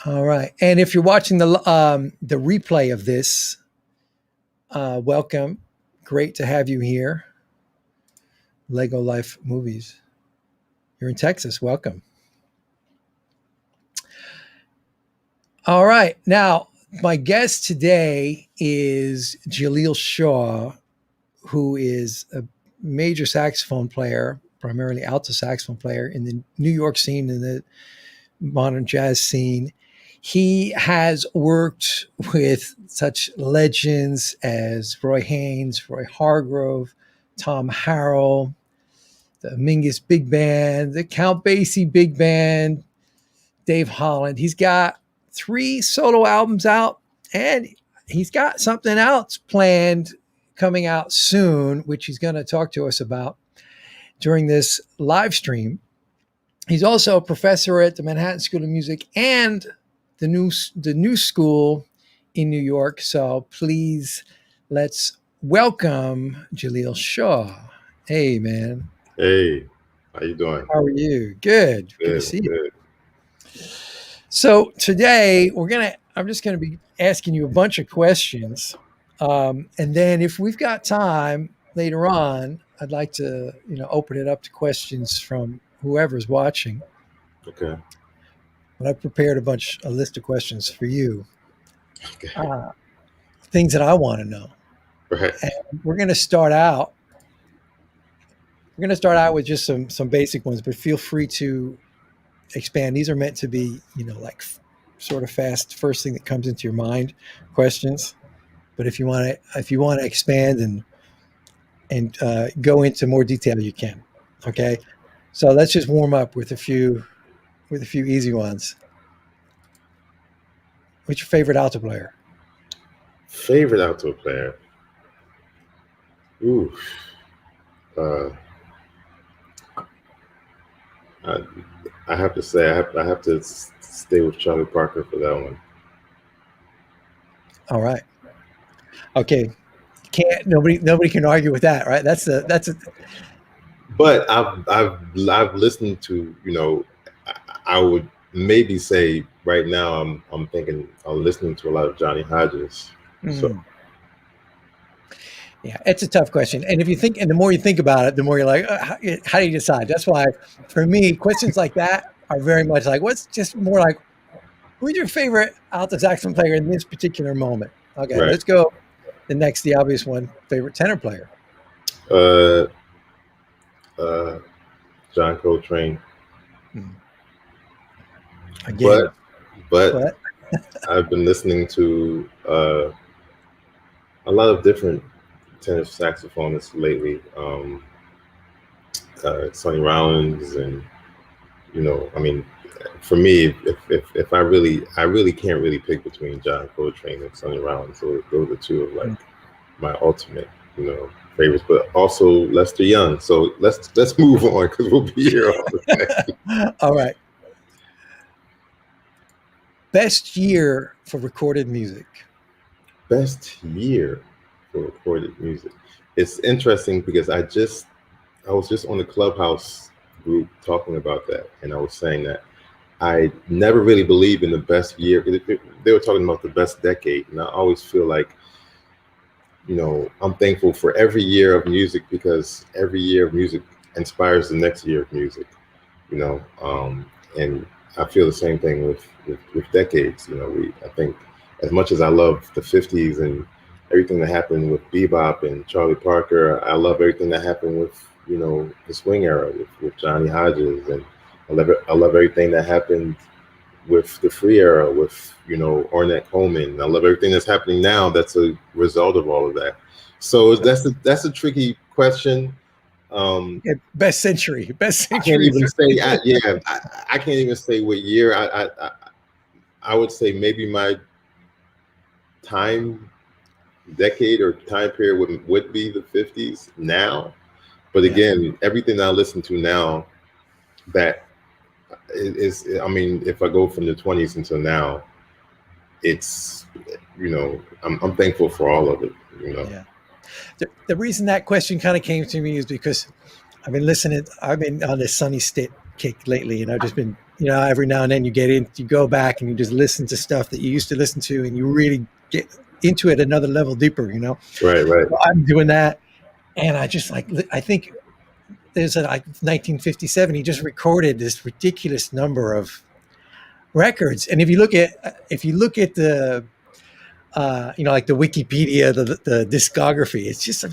All right. And if you're watching the replay of this, welcome. Great to have you here. Lego Life Movies. You're in Texas. Welcome. All right. Now, my guest today is Jaleel Shaw, who is a major saxophone player, primarily alto saxophone player in the New York scene and the modern jazz scene. He has worked with such legends as Roy Haynes, Roy Hargrove, Tom Harrell, the Mingus Big Band, the Count Basie Big Band, Dave Holland. He's got 3 solo albums out, and he's got something else planned coming out soon, which he's going to talk to us about during this live stream. He's also a professor at the Manhattan School of Music and the new school in New York. So please, let's welcome Jaleel Shaw. Hey, man. Hey, how you doing? How are you? Good. Good to see good. you. So today I'm just gonna be asking you a bunch of questions, and then if we've got time later on, I'd like to open it up to questions from whoever's watching. Okay. But I've prepared a list of questions for you. Okay. Things that I want to know. Right. And we're going to start out with just some basic ones, but feel free to expand. These are meant to be, like sort of fast, first thing that comes into your mind questions. But if you want to expand and go into more detail, you can. Okay. So let's just warm up with a few easy ones. What's your favorite alto player? Favorite alto player? Ooh. I have to say I have to stay with Charlie Parker for that one. All right. Okay. Nobody can argue with that, right? That's a. But I've listened to, I would maybe say right now I'm thinking I'm listening to a lot of Johnny Hodges. Mm-hmm. So yeah, it's a tough question. And the more you think about it, the more you're like, how do you decide? That's why for me, questions like that are very much like, what's just more like, who's your favorite alto saxophone player in this particular moment? Okay, right. Let's go. The obvious one, favorite tenor player. John Coltrane. Again, but I've been listening to a lot of different tenor saxophonists lately. Sonny Rollins, and for me, if I really can't really pick between John Coltrane and Sonny Rollins. So those are two of like my ultimate, favorites. But also Lester Young. So let's move on because we'll be here all the day. All right. Best year for recorded music. Best year for recorded music. It's interesting because I was just on the Clubhouse group talking about that, and I was saying that I never really believed in the best year. They were talking about the best decade, and I always feel like, I'm thankful for every year of music because every year of music inspires the next year of music, and I feel the same thing with decades. I think as much as I love the 50s and everything that happened with bebop and Charlie Parker, I love everything that happened with, the swing era with Johnny Hodges, and I love everything that happened with the free era with, Ornette Coleman. I love everything that's happening now that's a result of all of that. So that's a tricky question. Best century. I can't even say. I can't even say what year. I would say maybe my decade or time period would be the 50s now. But again, everything that I listen to now, that is, if I go from the 20s until now, it's, I'm thankful for all of it. Yeah. The reason that question kind of came to me is because I've been on this Sunny Stick kick lately, and I've just been, every now and then you go back and you just listen to stuff that you used to listen to, and you really get into it another level deeper. Right, right. So I'm doing that, and I think there's a like 1957. He just recorded this ridiculous number of records, and if you look at the like the Wikipedia, the discography, it's just like,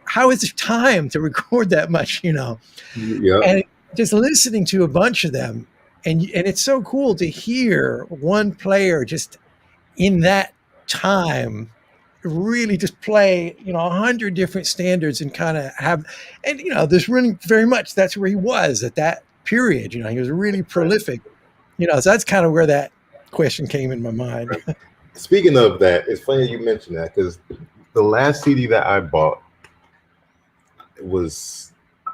how is there time to record that much? Yep. And just listening to a bunch of them, and it's so cool to hear one player just in that time really just play 100 different standards and kind of have, and there's really very much that's where he was at that period. He was really prolific. So that's kind of where that question came in my mind. Speaking of that, it's funny you mentioned that because the last CD that I bought was, I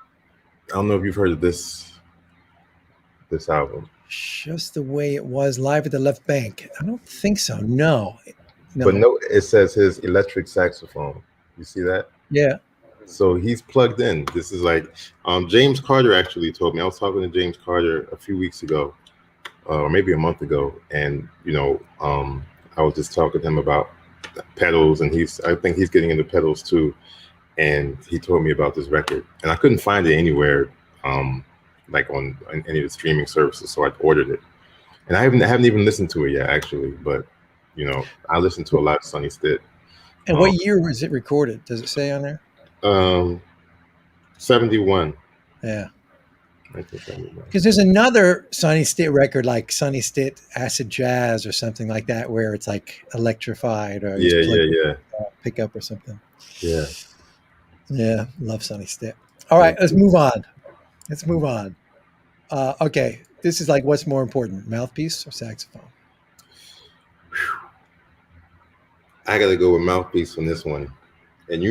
don't know if you've heard of this album. Just the way it was live at the left bank. I don't think so. No. But no, it says his electric saxophone. You see that? Yeah. So he's plugged in. This is like James Carter actually told me. I was talking to James Carter a few weeks ago, or maybe a month ago, and I was just talking to him about pedals, and I think he's getting into pedals too. And he told me about this record, and I couldn't find it anywhere, like on any of the streaming services. So I ordered it, and I haven't even listened to it yet, actually. But I listened to a lot of Sonny Stitt. And what year was it recorded? Does it say on there? 71. Yeah. 1971. Because there's another Sonny Stitt record, like Sonny Stitt Acid Jazz or something like that, where it's like electrified or Yeah. pickup or something. Yeah. Yeah, love Sonny Stitt. All right, let's move on. Okay, this is like what's more important, mouthpiece or saxophone? I gotta go with mouthpiece on this one, and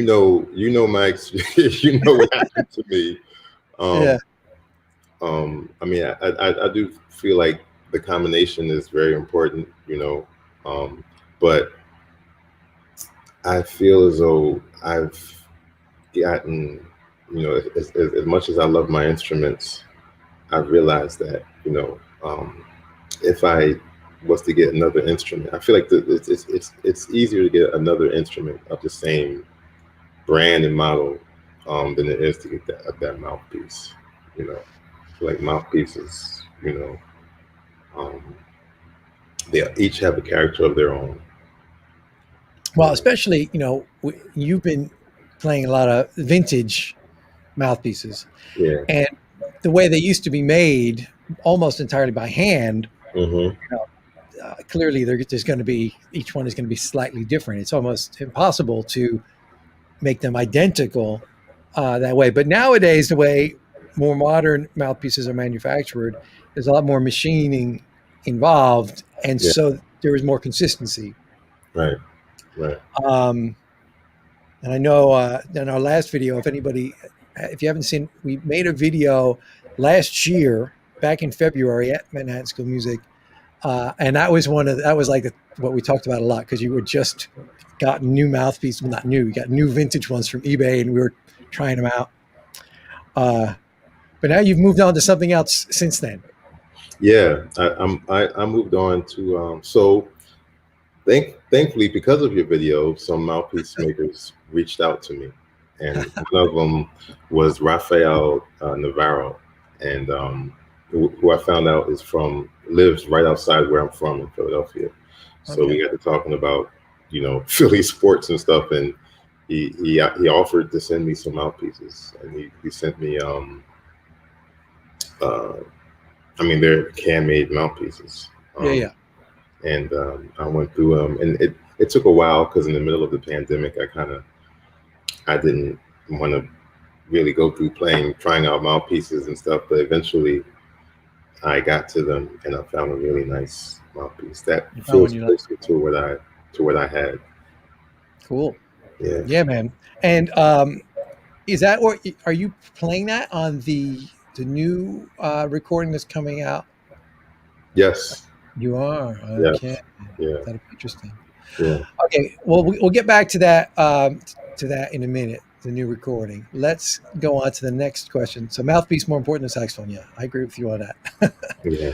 my experience. You know what happened to me. Yeah. I mean, I do feel like the combination is very important, but I feel as though I've gotten, as much as I love my instruments, I've realized that, if I was to get another instrument, I feel like it's easier to get another instrument of the same brand and model than it is to get that mouthpiece. I feel like mouthpieces, they each have a character of their own. Well, especially you've been playing a lot of vintage mouthpieces, Yeah. and the way they used to be made, almost entirely by hand. Mm-hmm. Clearly, there's going to be, each one is going to be slightly different. It's almost impossible to make them identical that way. But nowadays, the way more modern mouthpieces are manufactured, there's a lot more machining involved, and Yeah. so there is more consistency. Right. And I know in our last video, if you haven't seen, we made a video last year, back in February at Manhattan School of Music, and that was what we talked about a lot, because you were just gotten new mouthpieces, well, not new, you got new vintage ones from eBay, and we were trying them out. But now you've moved on to something else since then. Yeah, I moved on to so thankfully, because of your video, some mouthpiece makers reached out to me, and one of them was Rafael Navarro, and who I found out lives right outside where I'm from in Philadelphia. So we got to talking about Philly sports and stuff, and he offered to send me some mouthpieces, and he sent me they're handmade mouthpieces. Yeah. And I went through them, and it took a while because in the middle of the pandemic, I didn't want to really go through trying out mouthpieces and stuff. But eventually, I got to them, and I found a really nice mouthpiece that feels closer to what I had. Cool. Yeah, man. And is that, or are you playing that on the new recording that's coming out? Yes. You are. Okay. Yeah. That'll be interesting. Yeah. Okay, well, we'll get back to that in a minute. The new recording. Let's go on to the next question. So, mouthpiece more important than saxophone? Yeah, I agree with you on that. Yeah.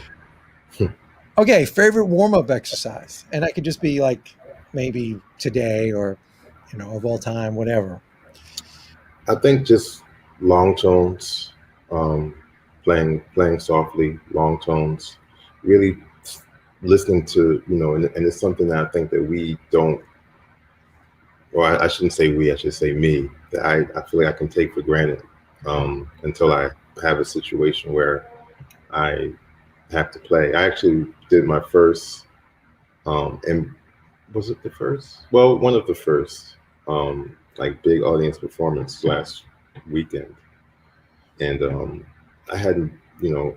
Okay, favorite warm up exercise, and that could just be like maybe today or of all time, whatever. I think just long tones, um, playing softly, long tones, really listening to, and it's something that I think that we don't, or I shouldn't say we, I should say me, that I feel like I can take for granted until I have a situation where I have to play. I actually did my first, and was it the first? Well, one of the first, like big audience performance last weekend. And I hadn't,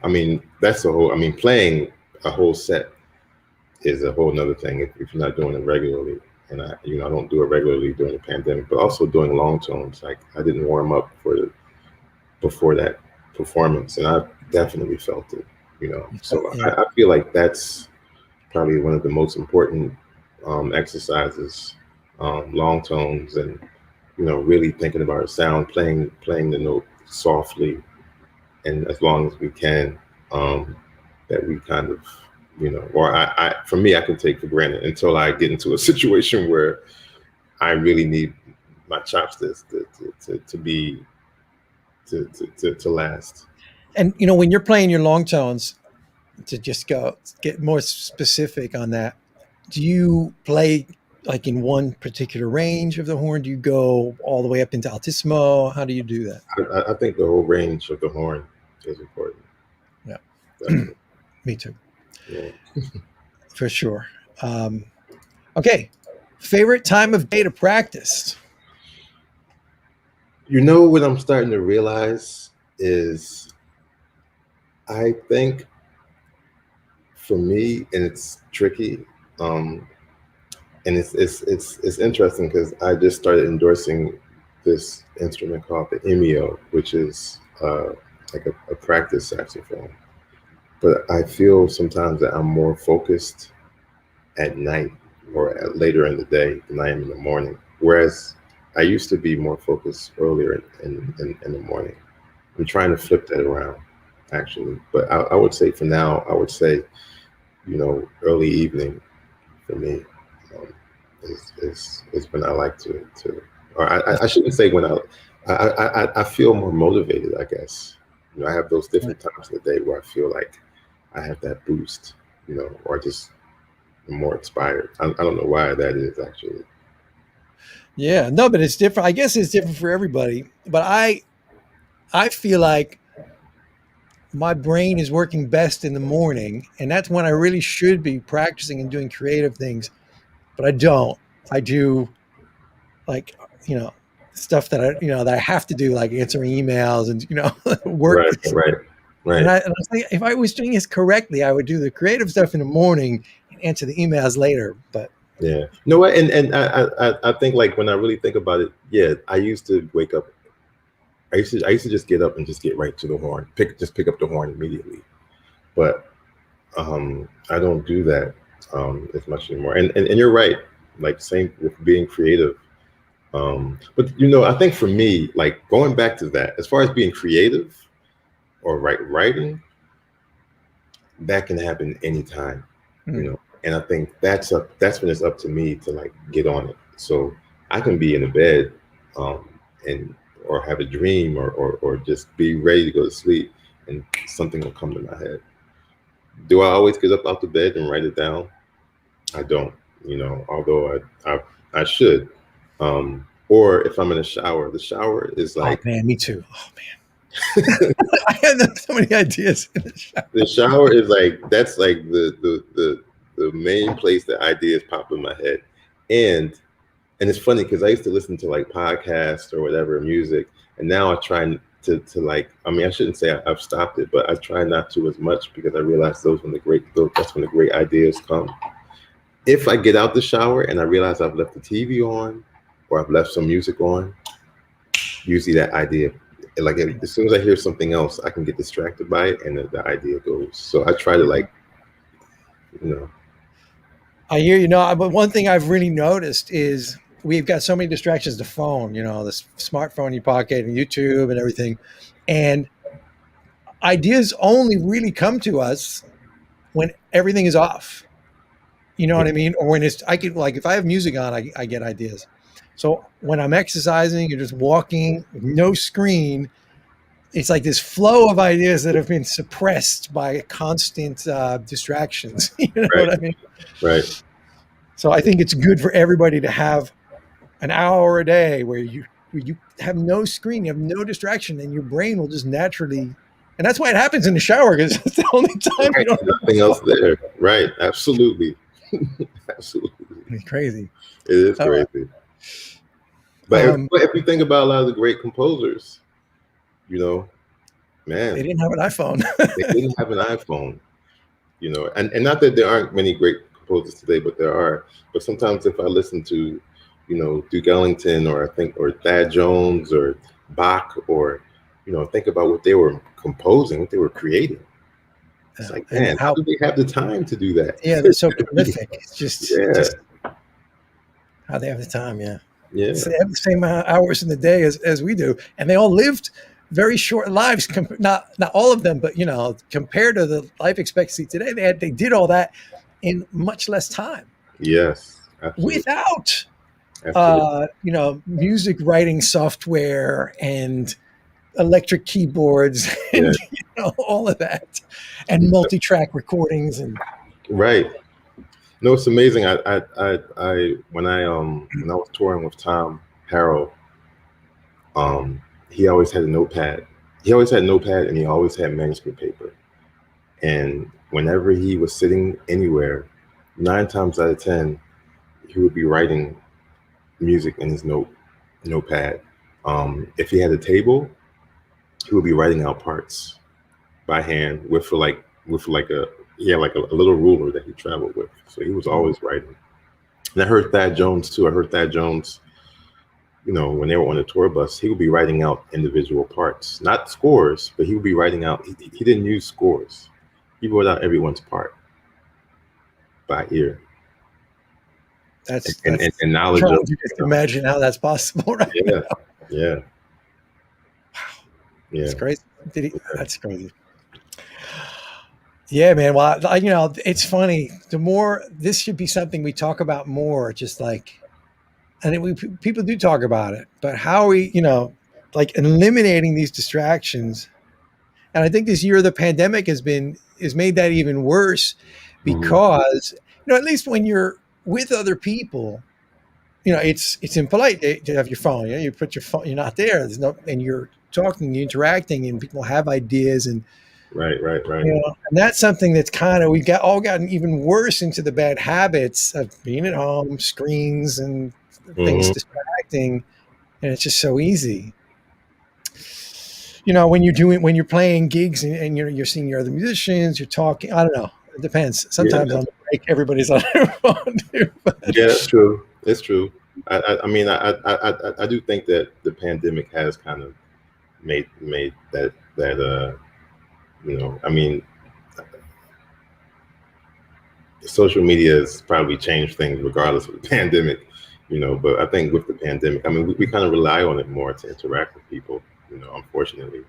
I mean, that's a whole, I mean, playing a whole set is a whole nother thing if you're not doing it regularly. And I don't do it regularly during the pandemic, but also doing long tones. Like I didn't warm up before that performance, and I definitely felt it. So Yeah. I feel like that's probably one of the most important exercises, long tones, and really thinking about a sound, playing the note softly and as long as we can, um, that we kind of, or for me, I can take for granted until I get into a situation where I really need my chopsticks to be to last. And when you're playing your long tones, to just go get more specific on that, do you play like in one particular range of the horn? Do you go all the way up into altissimo? How do you do that? I think the whole range of the horn is important. Yeah, Definitely. me too, Yeah. for sure. Okay, favorite time of day to practice? What I'm starting to realize is I think for me, and it's tricky, um, and it's interesting because I just started endorsing this instrument called the Emio, which is like a practice saxophone. But I feel sometimes that I'm more focused at night or later in the day than I am in the morning. Whereas I used to be more focused earlier in the morning. I'm trying to flip that around, actually. But I would say for now, I would say, early evening for me is when I like to or I shouldn't say when I feel more motivated, I guess. I have those different times in the day where I feel like I have that boost, or just more inspired. I don't know why that is actually. Yeah, no, but it's different. I guess it's different for everybody. But I feel like my brain is working best in the morning, and that's when I really should be practicing and doing creative things. But I don't. I do like stuff that I have to do, like answering emails and work. Right, right, And right. I was like, if I was doing this correctly, I would do the creative stuff in the morning and answer the emails later. But Yeah. You know what? And I think like when I really think about it, yeah, I used to wake up. I used to just get up and just get right to the horn. Pick up the horn immediately. But I don't do that as much anymore. And you're right. Like same with being creative. But I think for me, like going back to that, as far as being creative or writing, that can happen anytime, mm, And I think that's when it's up to me to like get on it. So I can be in the bed, and or have a dream or just be ready to go to sleep, and something will come to my head. Do I always get up out the bed and write it down? I don't, although I should. Or if I'm in a shower, the shower is oh like man, me too. Oh man, I had so many ideas in the shower. the shower is like that's like the main place that ideas pop in my head. And it's funny because I used to listen to like podcasts or whatever music, and now I try to like, I mean, I shouldn't say I've stopped it, but I try not to as much because I realize that's when the great ideas come. If I get out the shower and I realize I've left the TV on or I've left some music on, usually that idea, like as soon as I hear something else, I can get distracted by it and the idea goes. So I try to like, you know, I hear you. No, but one thing I've really noticed is we've got so many distractions. The phone, the smartphone in your pocket and YouTube and everything, and ideas only really come to us when everything is off. You know what I mean? Or when I could, like, if I have music on, I get ideas. So when I'm exercising or just walking, no screen, it's like this flow of ideas that have been suppressed by constant distractions. You know Right, what I mean? right. So I think it's good for everybody to have an hour a day where you have no screen, you have no distraction, and your brain will just naturally. And that's why it happens in the shower because it's the only time you Right. don't have Nothing a else phone. there. Right. Absolutely. Absolutely. It's crazy. It is All right. crazy. Um, But if you think about a lot of the great composers, you know, they man, didn't have an iPhone. they didn't have an iPhone, and not that there aren't many great composers today, but there are. But sometimes if I listen to, Duke Ellington, or Thad Jones or Bach, or, think about what they were composing, what they were creating. It's like, And man, how how, do they have the time to do that? yeah, they're so prolific. It's just Yeah, how they have the time. Yeah. yeah, So they have the same hours in the day as we do. And they all lived very short lives. Not all of them, but, compared to the life expectancy today, they did all that in much less time yes, absolutely, without, absolutely, music writing software and electric keyboards yeah, and all of that, and multi-track recordings and right. No, it's amazing. When I was touring with Tom Harrell, he always had a notepad. He always had a notepad, and he always had manuscript paper. And whenever he was sitting anywhere, 9 times out of 10, he would be writing music in his notepad. If he had a table, he would be writing out parts by hand with like a he had like a little ruler that he traveled with. So he was always writing. And I heard Thad Jones too. I heard Thad Jones, when they were on the tour bus, he would be writing out individual parts, not scores, but he would be writing out. He didn't use scores. He wrote out everyone's part by ear, and, that's and, and knowledge trying of, to just imagine how that's possible right yeah, now. yeah, It's yeah. crazy. That's crazy. Yeah, man. Well, it's funny. The more this should be something we talk about more, just like, and people do talk about it, but how we, like eliminating these distractions. And I think this year the pandemic has made that even worse Mhm. because, at least when you're with other people, it's impolite to have your phone. You put your phone, you're not there. There's no, and you're talking, you're interacting, and people have ideas, and Right, right, right. and that's something that's kind of all gotten even worse into the bad habits of being at home, screens and things Hmm. distracting, and it's just so easy. When you're playing gigs and you're seeing your other musicians, you're talking. I don't know. It depends. Yeah, Sometimes on the break, everybody's on their phone too. But yeah, that's true. It's true. I mean, I do think that the pandemic has kind of made that I mean, social media has probably changed things regardless of the pandemic, but I think with the pandemic, I mean, we kind of rely on it more to interact with people, unfortunately.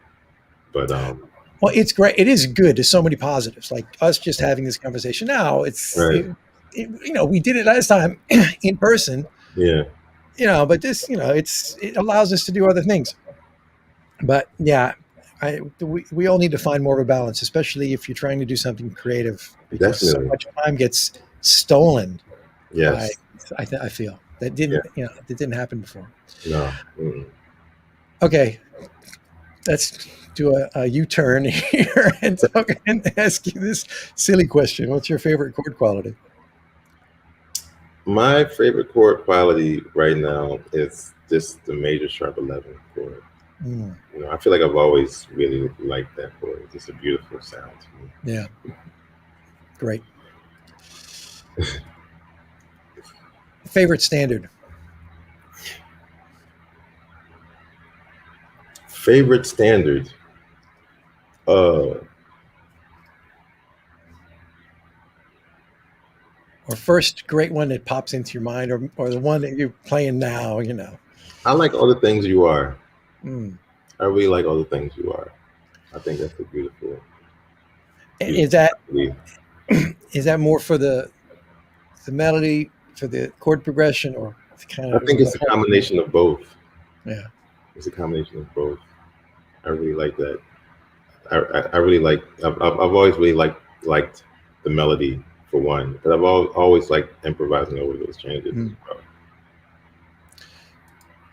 But well, it's great. It is good. There's so many positives. Like us just having this conversation now. right, We did it last time in person. yeah, But this, it allows us to do other things. But yeah, we all need to find more of a balance, especially if you're trying to do something creative, because so definitely, much time gets stolen by. yes, I feel yeah, that didn't happen before. no, mm-mm. Okay, let's do a U-turn here and ask you this silly question. What's your favorite chord quality? My favorite chord quality right now is just the major sharp 11 chord. Mm, I feel like I've always really liked that chord. It's just a beautiful sound to me. yeah, great. Favorite standard? Favorite standard. Uh, or first great one that pops into your mind, or the one that you're playing now, you know? I like all the things you are. Mm. I really like all the things you are. I think that's a beautiful, Is beautiful that melody. is that more for the melody, for the chord progression, or kind I of think the it's a whole? combination of both. Yeah. It's a combination of both. I really like that. I really like. I've always really liked the melody for one, but I've always liked improvising over those changes as Mm. well.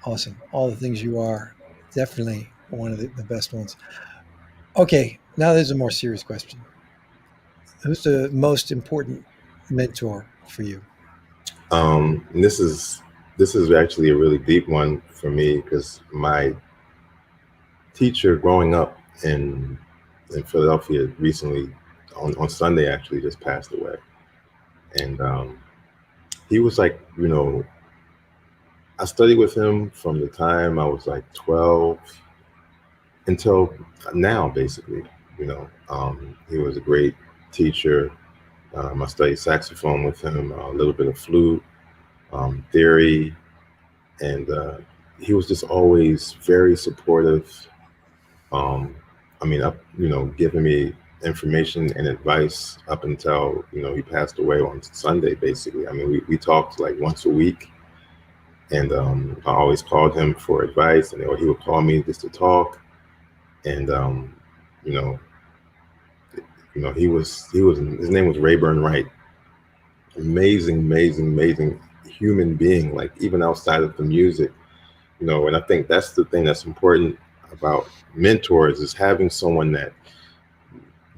Awesome. All the things you are, definitely one of the best ones. Okay, now there's a more serious question. Who's the most important mentor for you? And this is actually a really deep one for me because my teacher growing up in Philadelphia recently on Sunday actually just passed away, and he was like, I studied with him from the time I was like 12 until now, basically. He was a great teacher. I studied saxophone with him, a little bit of flute, theory, and he was just always very supportive. Um, I mean, up, giving me information and advice up until he passed away on Sunday. Basically, I mean, we talked like once a week, and I always called him for advice, and or he would call me just to talk. And you know, he was his name was Rayburn Wright. Amazing, amazing, amazing human being. Like even outside of the music, and I think that's the thing that's important about mentors is having someone that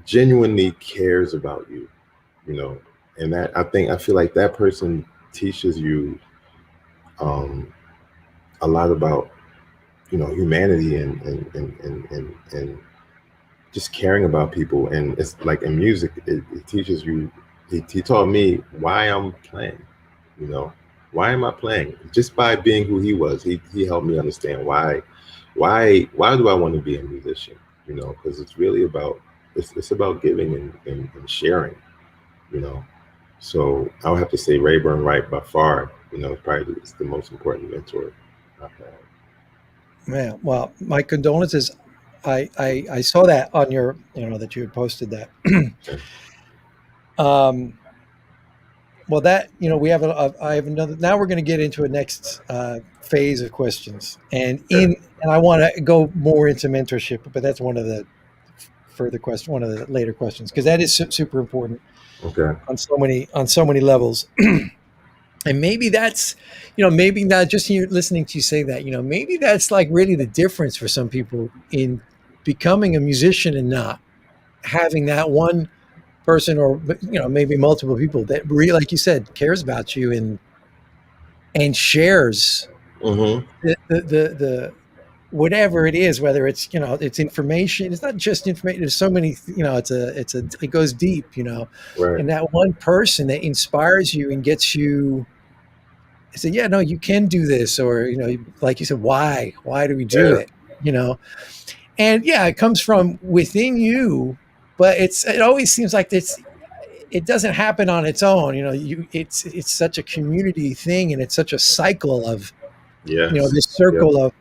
genuinely cares about you, you know, and that I feel like that person teaches you um, a lot about humanity and just caring about people. And it's like in music, it teaches you. He taught me why I'm playing. You know, why am I playing? Just by being who he was, he helped me understand why do I want to be a musician? Because it's really about it's about giving and sharing. You know, so I would have to say Rayburn Wright by far. Probably it's the most important mentor I've had. Man, well, my condolences. I saw that on your, that you had posted that. Yeah. um, well, that, we have I have another. Now we're going to get into a next phase of questions, Okay. and I want to go more into mentorship, but that's one of the further question, one of the later questions, because that is super important Okay. on so many levels. And maybe that's, maybe not just here listening to you say that, maybe that's like really the difference for some people in becoming a musician and not having that one person, or, maybe multiple people that really, like you said, cares about you and shares Mm-hmm. the whatever it is, whether it's, it's information. It's not just information. There's so many, it goes deep, Right. and that one person that inspires you and gets you say, yeah, no, you can do this. Or, like you said, why do we do Yeah. it? You know? And yeah, it comes from within you, but it always seems like it doesn't happen on its own. It's such a community thing, and it's such a cycle of, Yes. this Yep. circle of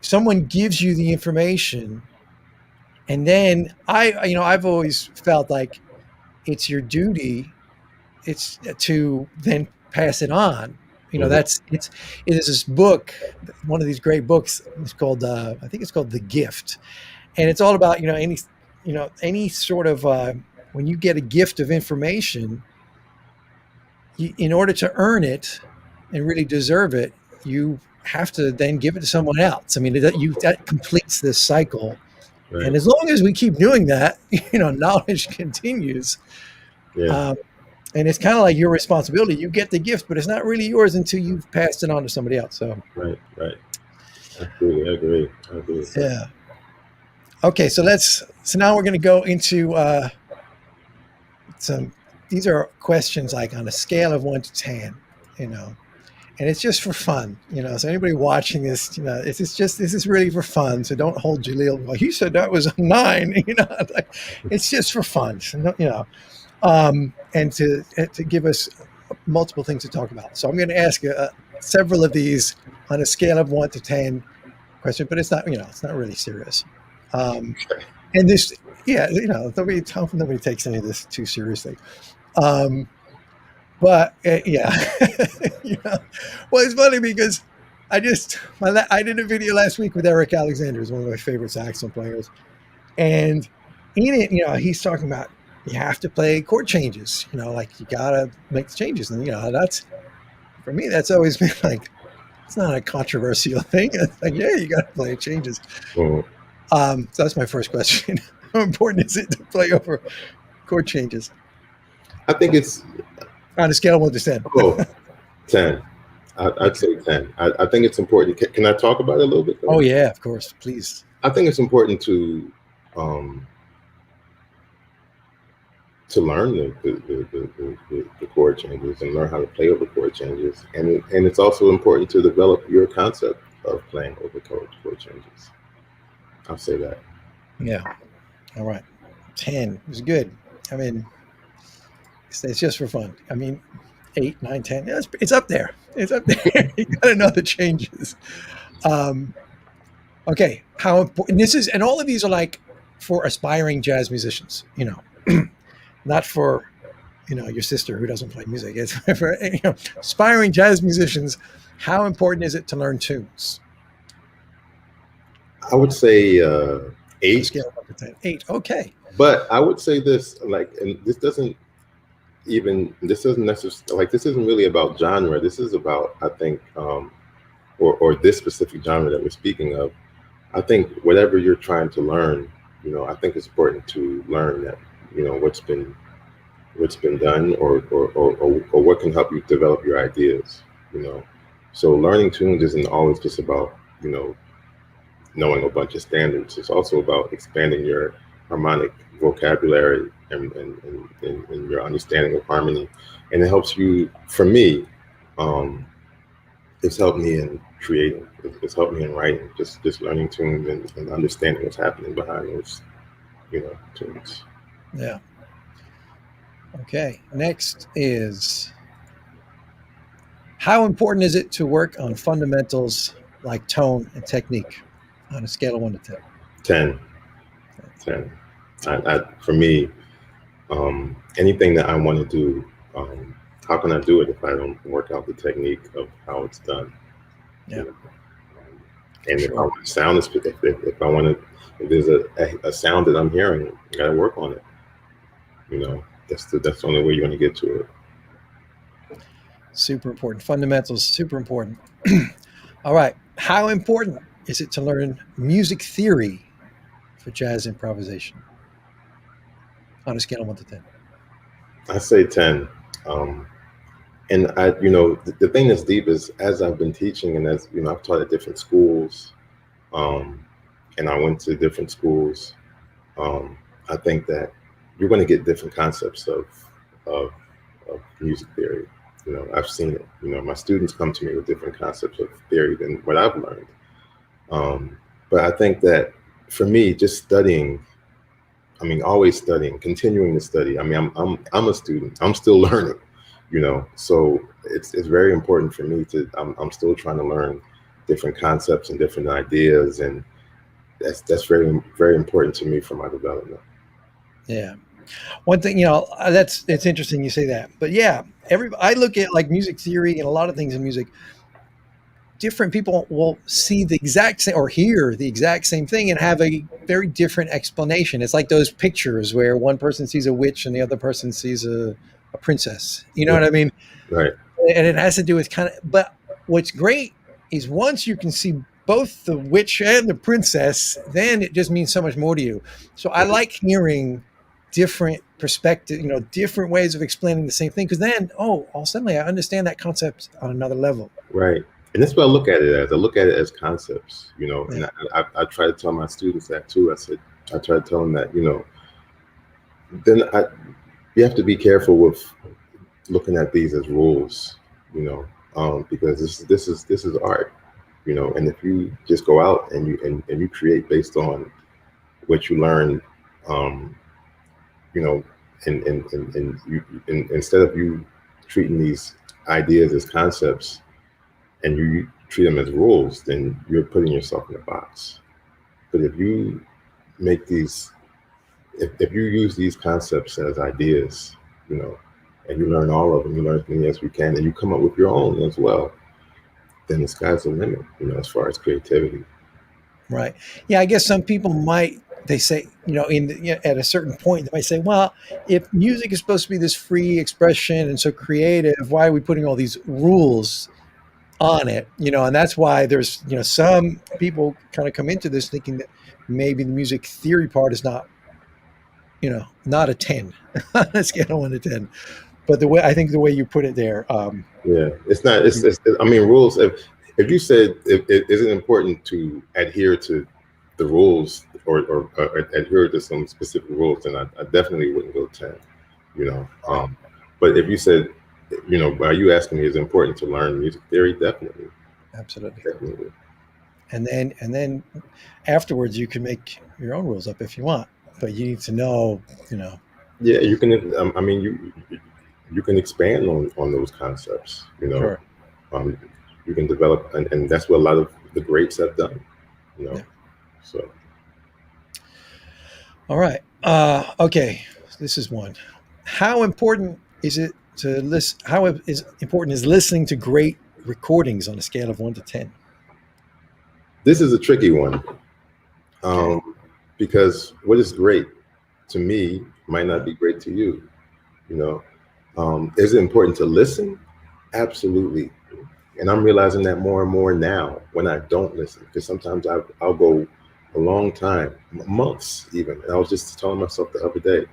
someone gives you the information. And then I've always felt like it's your duty, it's to then pass it on. Mm-hmm. It is this book, one of these great books. It's called, I think it's called The Gift, and it's all about, any sort of, when you get a gift of information, in order to earn it and really deserve it, you have to then give it to someone else. I mean, that completes this cycle. And Right. as long as we keep doing that, knowledge continues. Yeah. Um, and it's kind of like your responsibility. You get the gift, but it's not really yours until you've passed it on to somebody else. So, Right. Right. Absolutely. I agree. I agree with that. yeah. Okay. So now we're going to go into some, these are questions like on a scale of 1 to 10, and it's just for fun, So anybody watching this, this is really for fun. So don't hold Jaleel. Well, he said that was a 9, like, it's just for fun. So, and to give us multiple things to talk about. So I'm going to ask several of these on a scale of 1 to 10 question, but it's not, it's not really serious. And this, yeah, nobody takes any of this too seriously. But yeah, well, it's funny because I did a video last week with Eric Alexander, who's one of my favorite saxophone players, and in it, he's talking about you have to play chord changes, like you gotta make the changes, and that's for me. That's always been like it's not a controversial thing. It's like you gotta play changes. Mm. So that's my first question. How important is it to play over chord changes? I think it's On a scale of 1 to 10. 10. I'd say 10. I think it's important. Can I talk about it a little bit, though? Oh yeah, of course, please. I think it's important to learn the chord changes and learn how to play over chord changes, and it's also important to develop your concept of playing over chord changes. I'll say that. Yeah. All right. 10 is good. I mean, it's just for fun. I mean, 8, 9, 10. Yeah, it's up there. It's up there. You got to know the changes. Okay. How important this is, and all of these are like for aspiring jazz musicians, not for, your sister who doesn't play music. It's for, aspiring jazz musicians. How important is it to learn tunes? I would say 8. Scale of 1 to 10. 8. Okay. But I would say this, and this isn't necessarily this isn't really about genre. This is about, I think, or this specific genre that we're speaking of. I think whatever you're trying to learn, I think it's important to learn that, what's been done or what can help you develop your ideas, So learning tunes isn't always just about, knowing a bunch of standards. It's also about expanding your harmonic vocabulary and your understanding of harmony. And it helps you, for me, it's helped me in creating. It's helped me in writing, just learning tunes and understanding what's happening behind those, tunes. Yeah. Okay. Next is, how important is it to work on fundamentals like tone and technique on a scale of 1 to 10? 10. For me, anything that I want to do, how can I do it if I don't work out the technique of how it's done? Yeah. And if I want to sound, if I want to, if there's a sound that I'm hearing, I got to work on it. That's the only way you're going to get to it. Super important. Fundamentals, super important. All right. How important is it to learn music theory for jazz improvisation on a scale of 1 to 10? I say 10. And the thing that's deep is, as I've been teaching and as, I've taught at different schools, and I went to different schools, I think that you're going to get different concepts of music theory. I've seen it. My students come to me with different concepts of theory than what I've learned. But I think that for me, just studying, always studying, continuing to study. I'm a student. I'm still learning, So it's very important for me I'm still trying to learn different concepts and different ideas, and that's very, very important to me for my development. Yeah. One thing, it's interesting you say that, but yeah, I look at like music theory and a lot of things in music. Different people will see the exact same or hear the exact same thing and have a very different explanation. It's like those pictures where one person sees a witch and the other person sees a princess. You know what I mean? Right. And it has to do with but what's great is once you can see both the witch and the princess, then it just means so much more to you. So I like hearing different perspective, different ways of explaining the same thing, because then, suddenly I understand that concept on another level. Right. And that's what I look at it as. I look at it as concepts, and I try to tell my students that too. I try to tell them that, then you have to be careful with looking at these as rules, because this is art, and if you just go out and you create based on what you learn, and instead of you treating these ideas as concepts and you treat them as rules, then you're putting yourself in a box. But if you make these, if you use these concepts as ideas, you know, and you learn all of them, you learn as many as you can, and you come up with your own as well, then the sky's the limit, you know, as far as creativity. Right. Yeah, I guess some people might, they say, at a certain point, they might say, well, if music is supposed to be this free expression and so creative, why are we putting all these rules on it? And that's why there's, some people kind of come into this thinking that maybe the music theory part is not a 10 on a scale of 1 to 10. But I think the way you put it there, Yeah, it's not. It's I mean, rules. If you said is it important to adhere to the rules or adhere to some specific rules, then I definitely wouldn't go 10. You know, right, but if you said, you know, are you asking me is it important to learn music theory? Definitely, absolutely. definitely. And then afterwards you can make your own rules up if you want, but you need to know, Yeah, you can. I mean, you can expand on those concepts. You know, sure. um, you can develop, and that's what a lot of the greats have done. You know, Yeah. so. All right. Okay. This is one. How important is it to listen? How is important is listening to great recordings on a scale of 1 to 10? This is a tricky one, Okay. because what is great to me might not Yeah. be great to you. You know, is it important to listen? Absolutely, and I'm realizing that more and more now when I don't listen, because sometimes I'll go a long time, months even. And I was just telling myself the other day,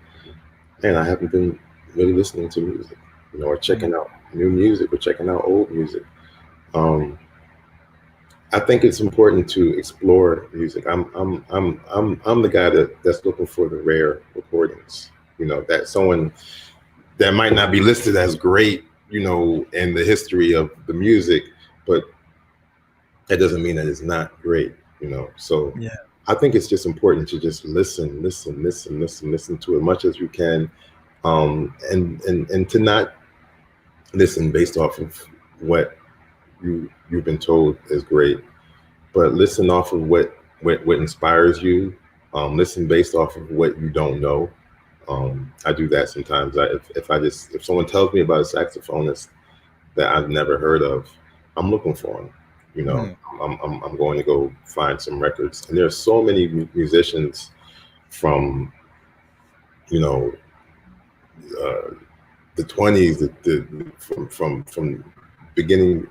man, I haven't been really listening to music, you know, or Mm, checking out new music or checking out old music. Um, I think it's important to explore music. I'm the guy that's looking for the rare recordings. You know, that someone that might not be listed as great, you know, in the history of the music, but that doesn't mean that it's not great, you know. So yeah. I think it's just important to just listen to as much as you can, and to not listen based off of what you've been told is great, but listen off of what inspires you. Listen based off of what you don't know. I do that sometimes. If someone tells me about a saxophonist that I've never heard of, I'm looking for them. You know, Mm, I'm going to go find some records, and there are so many musicians from, you know, uh, the 20s, from beginning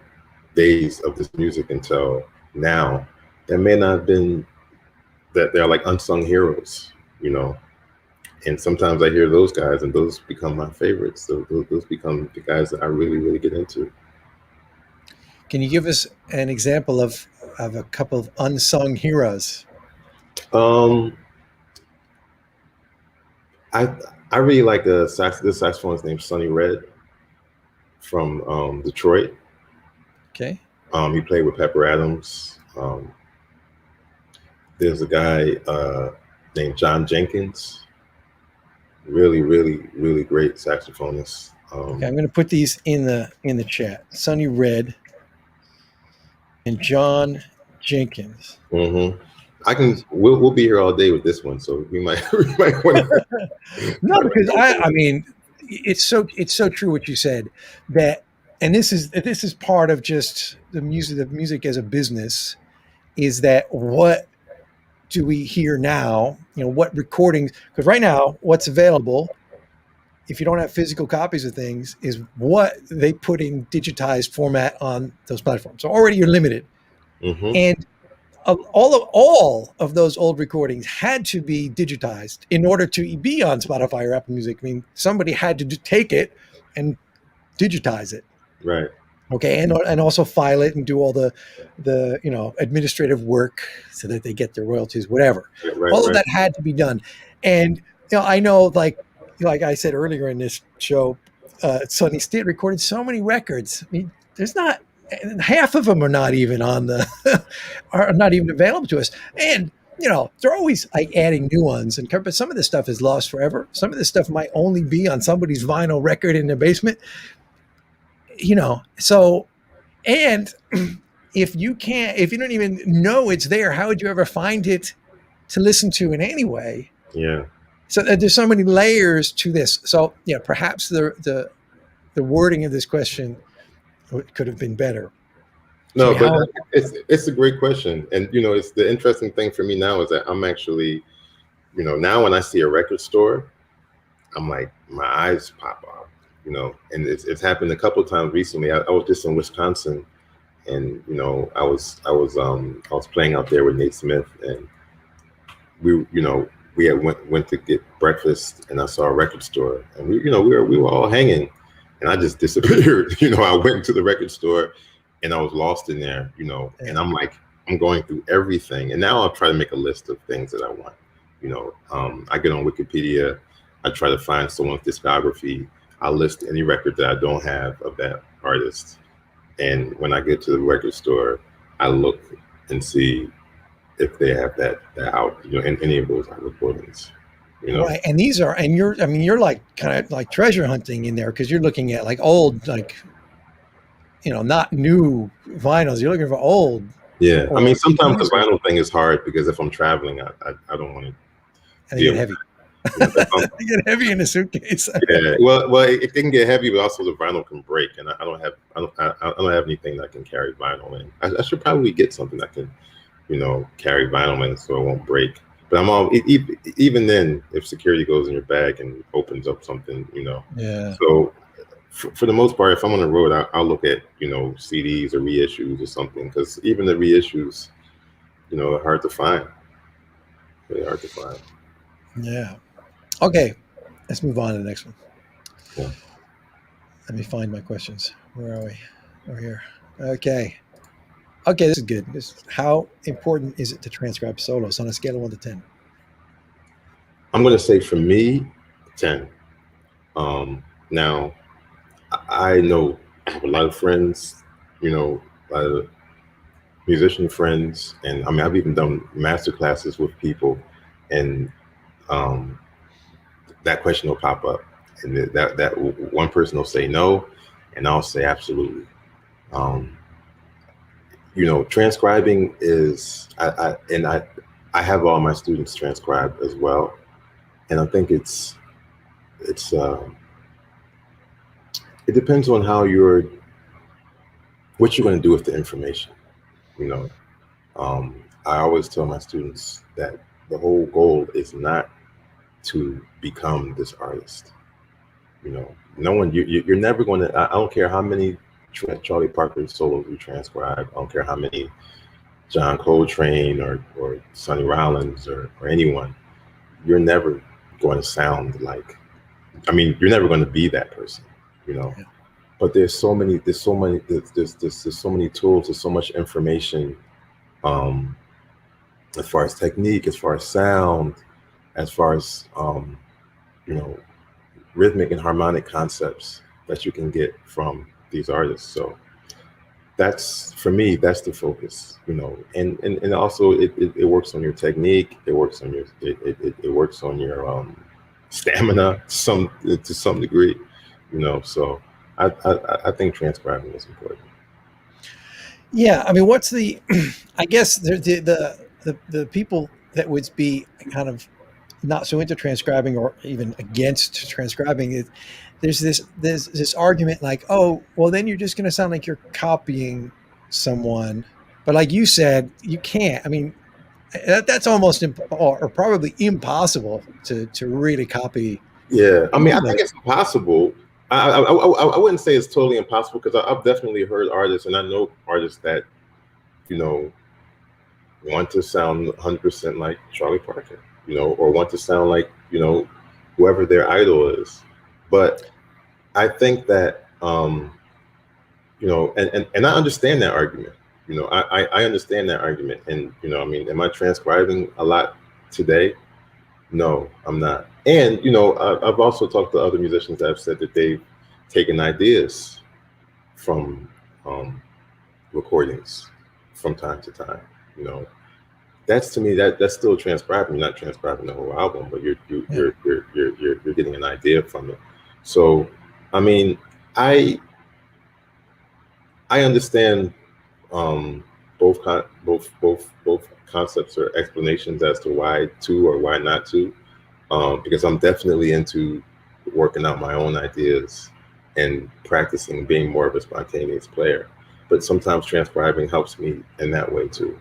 days of this music until now, that may not have been, that they're like unsung heroes, you know. And sometimes I hear those guys, and those become my favorites. So those become the guys that I really, really get into. can you give us an example of a couple of unsung heroes? Um, I I really like this saxophonist named Sonny Red from Detroit. Okay. He played with Pepper Adams. There's a guy named John Jenkins, really, really, really great saxophonist. Okay. I'm going to put these in the chat. Sonny Red and John Jenkins. Mhm. We'll be here all day with this one, so we might we might want to No, because I mean, it's so true what you said, that, and this is part of just the music as a business, is that what do we hear now? What recordings? Because right now, what's available, if you don't have physical copies of things, is what they put in digitized format on those platforms. So already you're limited, hmm and all of those old recordings had to be digitized in order to be on Spotify or Apple Music. I mean, somebody had to take it and digitize it. Right, Okay, and also file it and do all the administrative work so that they get their royalties, whatever. right, right, All of right. that had to be done, and I know, like I said earlier in this show, Sonny Stitt recorded so many records. I mean, there's not half of them are not even on the are not even available to us. And they're always like adding new ones, but some of this stuff is lost forever. Some of this stuff might only be on somebody's vinyl record in their basement. So, and if you don't even know it's there, how would you ever find it to listen to in any way? Yeah. So there's so many layers to this. So perhaps the wording of this question could have been better. I No, mean, but how? it's a great question, and it's the interesting thing for me now is that I'm actually, now when I see a record store, I'm like, my eyes pop off, and it's happened a couple of times recently. I was just in Wisconsin, and I was playing out there with Nate Smith, and we had went to get breakfast, and I saw a record store, and we were all hanging, and I just disappeared. I went to the record store, and I was lost in there. And I'm like, I'm going through everything, and now I'll try to make a list of things that I want. I get on Wikipedia, I try to find someone's discography. I list any record that I don't have of that artist, and when I get to the record store, I look and see if they have that out, in any of those recordings. Right, and you're like kind of like treasure hunting in there because you're looking at like old, like not new vinyls. You're looking for old. Yeah, I mean, sometimes the CDs vinyl thing is hard because if I'm traveling, I don't want to. And they get heavy. They get heavy in the suitcase. Yeah, well, it can get heavy, but also the vinyl can break, and I don't have anything that can carry vinyl in. I should probably get something that can, carry vinyl in so it won't break. But even then, if security goes in your bag and opens up something, Yeah. So for the most part, if I'm on the road, I'll look at CDs or reissues or something, because even the reissues, are hard to find. Really hard to find. Yeah. Okay, let's move on to the next one. Yeah. Let me find my questions. Where are we? We're here. Okay. Okay, this is good. How important is it to transcribe solos on a scale of 1 to 10? I'm going to say for me, 10. Now, I know I have a lot of friends, a lot of musician friends, and I mean, I've even done master classes with people, and that question will pop up, and that one person will say no, and I'll say absolutely. Transcribing is, I have all my students transcribe as well, and I think it depends on what you're going to do with the information. I always tell my students that the whole goal is not to become this artist. No one, you're never going to, I don't care how many Charlie Parker solos you transcribe. I don't care how many John Coltrane or Sonny Rollins or anyone. You're never going to sound like, you're never going to be that person, Yeah. But there's so many tools, there's so much information, as far as technique, as far as sound, as far as, rhythmic and harmonic concepts that you can get from these artists. So that's, for me, that's the focus, and also it works on your technique. It works on your, it works on your stamina to some degree, so I think transcribing is important. Yeah, I mean, what's the? I guess the people that would be kind of not so into transcribing or even against transcribing, there's this argument like, oh, well, then you're just going to sound like you're copying someone. But like you said, you can't. I mean, that's almost or probably impossible to really copy. Yeah, I mean, I think it's possible. I wouldn't say it's totally impossible, because I've definitely heard artists, and I know artists that, want to sound 100% like Charlie Parker, or want to sound like, whoever their idol is. But I think that, and I understand that argument. I understand that argument. And, am I transcribing a lot today? No, I'm not. And, I've also talked to other musicians that have said that they've taken ideas from recordings from time to time, that's to me that's still transcribing. You're not transcribing the whole album, but Yeah. you're getting an idea from it. So, I mean, I I understand both concepts or explanations as to why to or why not to, because I'm definitely into working out my own ideas and practicing being more of a spontaneous player. But sometimes transcribing helps me in that way too.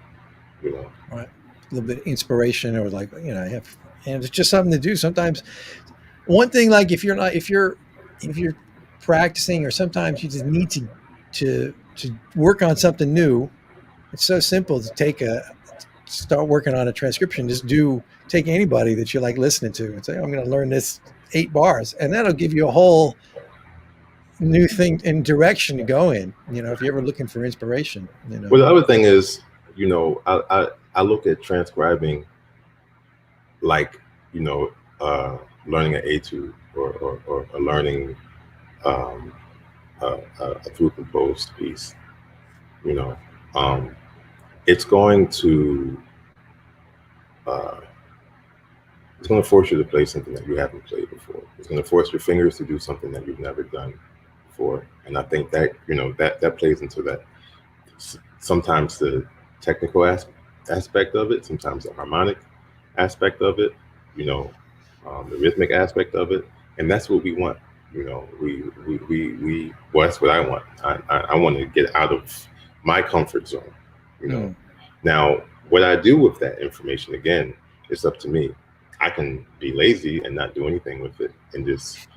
You know. Right. A little bit of inspiration, or like, I have, and it's just something to do. Sometimes one thing, like if you're practicing, or sometimes you just need to work on something new. It's so simple to start working on a transcription. Just take anybody that you like listening to and say, I'm going to learn this 8 bars, and that'll give you a whole new thing and direction to go in. If you're ever looking for inspiration. Well, the other thing is, I look at transcribing like, you know, learning an etude or learning um, a through composed piece. You know, um, it's going to uh, it's going to force you to play something that you haven't played before. It's going to force your fingers to do something that you've never done before. And I think that that plays into that. Sometimes the technical aspect of it, sometimes the harmonic aspect of it, you know, the rhythmic aspect of it, and that's what we want. Well, that's what I want. I want to get out of my comfort zone. You know, Mm, now what I do with that information again, it's up to me. I can be lazy and not do anything with it and just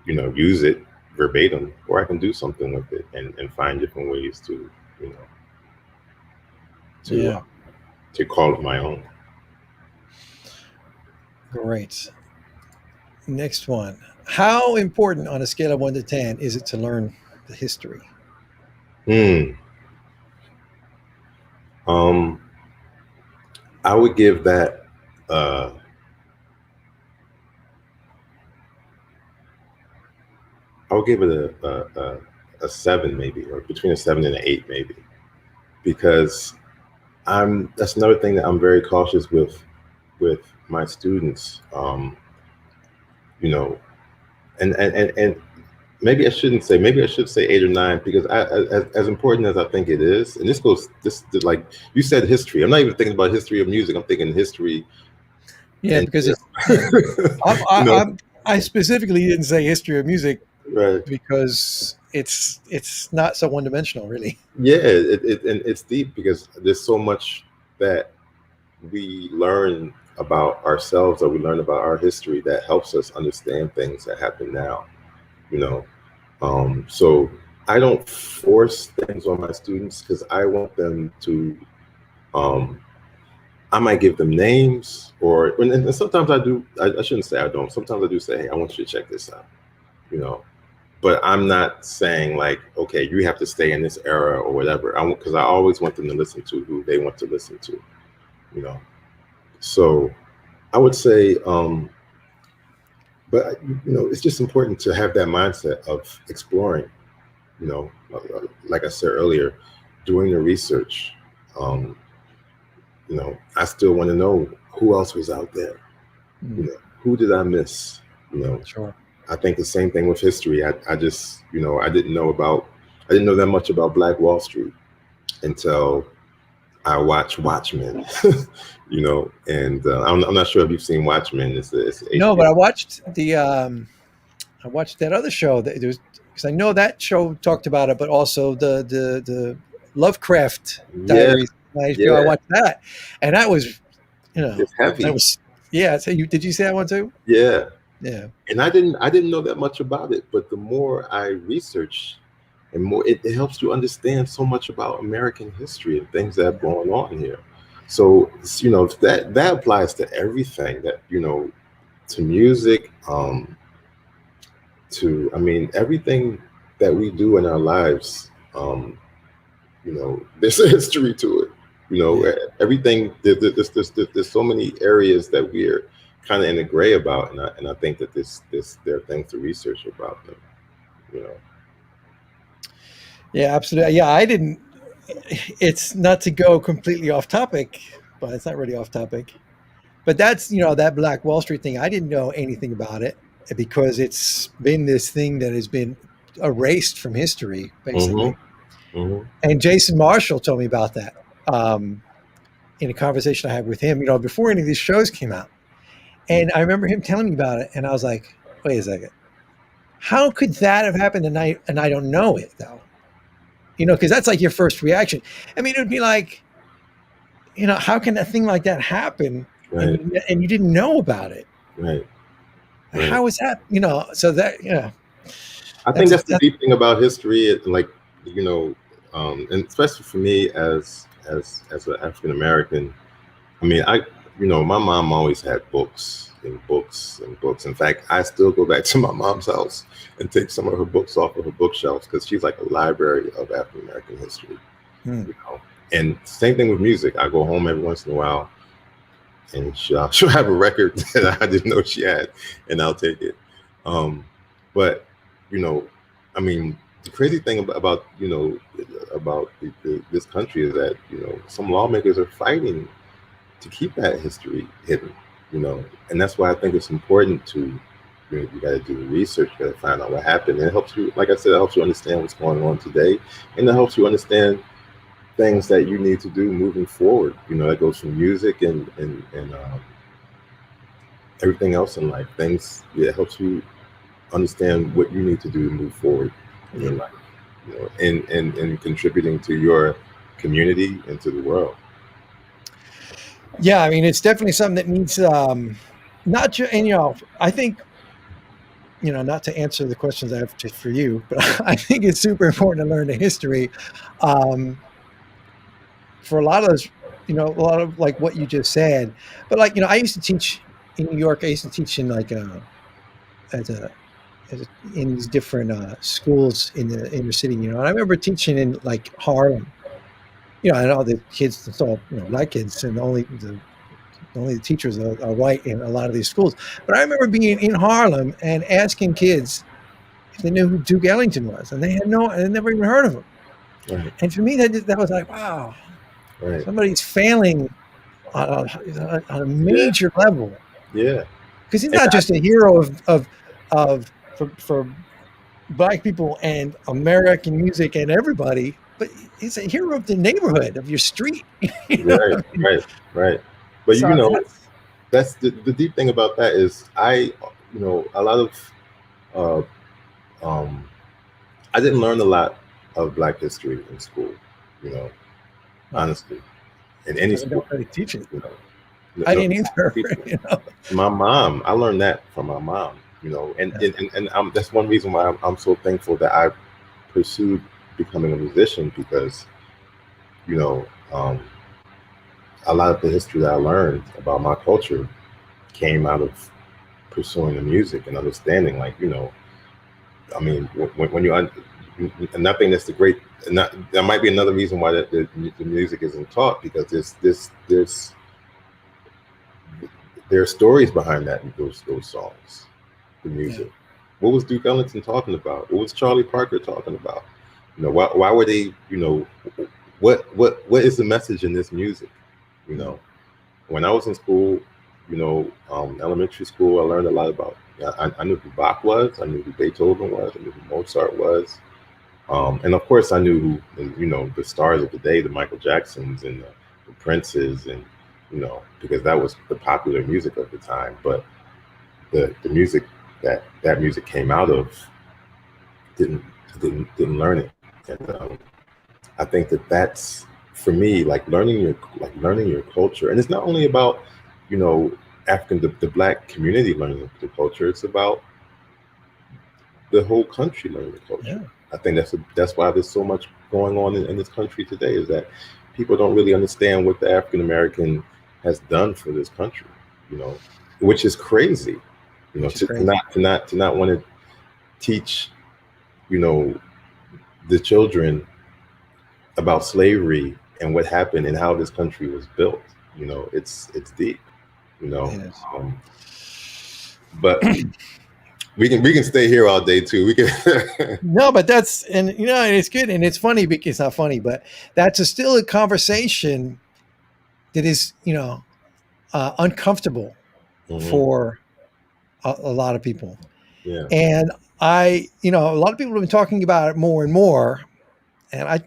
use it verbatim, or I can do something with it and find different ways to you know to yeah, uh, to call it my own. great. Next one. How important on a scale of 1 to 10 is it to learn the history? Hmm. Um, I would give that. Uh, I would give it a seven, maybe, or between a 7 and an 8, maybe, because That's another thing that I'm very cautious with my students. You know, and maybe I shouldn't say. Maybe I should say 8 or 9, because as important as I think it is, and this like you said, history. I'm not even thinking about history of music. I'm thinking history Yeah, and because it's yeah. I, you I, know, I specifically didn't say history of music right. because it's not so one dimensional, really. Yeah, and it's deep because there's so much that we learn about ourselves, or we learn about our history, that helps us understand things that happen now. You know, so I don't force things on my students because I want them to. Um, I might give them names, and sometimes I do. I shouldn't say I don't. Sometimes I do say, "Hey, I want you to check this out." You know, but I'm not saying like, okay, you have to stay in this era or whatever. Because I always want them to listen to who they want to listen to. You know, so I would say, but it's just important to have that mindset of exploring. Like I said earlier, doing the research. Um, I still want to know who else was out there. Mm, Who did I miss? You know, sure. I think the same thing with history. I just, I didn't know that much about Black Wall Street until I watched Watchmen. And I'm not sure if you've seen Watchmen. It's No, HBO. but I watched that other show that it was, because I know that show talked about it, but also the Lovecraft Yeah, Diaries on HBO. I yeah, watched that, and that was you know it's that heavy. was yeah. So did you see that one too? Yeah, Yeah, and I didn't know that much about it, but the more I research and more it helps you understand so much about American history and things that have yeah, gone on here. So that applies to everything, that to music, to, I mean, everything that we do in our lives. There's a history to it. yeah. Everything, there's so many areas that we're kind of in the gray about, and I think that this there are things to research about them. you know Yeah, absolutely. Yeah, I didn't. It's not to go completely off topic, but it's not really off topic. But that's, you know, that Black Wall Street thing. I didn't know anything about it because it's been this thing that has been erased from history, Mm-hmm. basically. Mm-hmm. And Jason Marshall told me about that um, in a conversation I had with him, you know, before any of these shows came out. And I remember him telling me about it, and I was like, "Wait a second, how could that have happened?" And I don't know it though, you know, because that's like your first reaction. I mean, it would be like, you know, how can a thing like that happen, Right. and you didn't know about it? Right. Right. How is that? You know, so that yeah, I think that's that's the that's deep thing about history. Like, you know, and especially for me as an African American. I mean, my mom always had books and books and books. In fact, I still go back to my mom's house and take some of her books off of her bookshelves because she's like a library of African American history. hmm, You know, and same thing with music. I go home every once in a while and she'll have a record that I didn't know she had, and I'll take it. Um, but you know, I mean, the crazy thing about this country is that some lawmakers are fighting to keep that history hidden. And that's why I think it's important to you got to do the research, you got to find out what happened. And it helps you, like I said, it helps you understand what's going on today, and it helps you understand things that you need to do moving forward. That goes from music and everything else in life. Things it helps you understand what you need to do to move forward in your life. And contributing to your community and to the world. yeah. I mean, it's definitely something that needs not just, and you know, I think, you know, not to answer the questions I have just for you, but I think it's super important to learn the history. Um, for a lot of those, you know, a lot of like what you just said. But like, you know, I used to teach in New York. I used to teach in like as a, in these different schools in the inner city. You know, and I remember teaching in like Harlem. You know, and all the kids, it's all, you know, black kids, and only the teachers are white in a lot of these schools. But I remember being in Harlem and asking kids if they knew who Duke Ellington was, and they never even heard of him. Right, And for me, that was like, wow, right. somebody's failing on a Yeah, major level, yeah. because he's And not just a hero of for black people and American music and everybody, but he's a hero of the neighborhood, of your street. You know right, what I mean? right, right. But So that's that's the deep thing about that is a lot of um I didn't learn a lot of Black history in school, you know, well, honestly, in any because I school, don't really teach it. you know. I No, didn't either. You know? my mom, I learned that from my mom, and Yeah, that's one reason why I'm so thankful that I pursued becoming a musician because you know um, a lot of the history that I learned about my culture came out of pursuing the music and understanding, like I mean, when and I think that's the great, and that might be another reason why the music isn't taught because there are stories behind those songs, the yeah, music. What was Duke Ellington talking about? What was Charlie Parker talking about? Why were they? What is the message in this music? You mm, know, when I was in school, elementary school, I learned a lot about. I knew who Bach was. I knew who Beethoven was. I knew who Mozart was. And of course, I knew who, the stars of the day, the Michael Jacksons and the Princes, and because that was the popular music of the time. But the music that music came out of didn't didn't learn it. And I think that's for me, like learning your culture, and it's not only about you know the Black community learning the culture. It's about the whole country learning the culture. yeah, I think that's why there's so much going on in this country today. Is that people don't really understand what the African American has done for this country. You know, which is crazy. which is To crazy. not want to teach you know the children about slavery and what happened and how this country was built. It's deep. You know, It is. um, but we can stay here all day too. We can. No, but that's, and you know, and it's good and it's funny because it's not funny, but that's still a conversation that is, uncomfortable Hmm. for a lot of people. Yeah, And a lot of people have been talking about it more and more. And I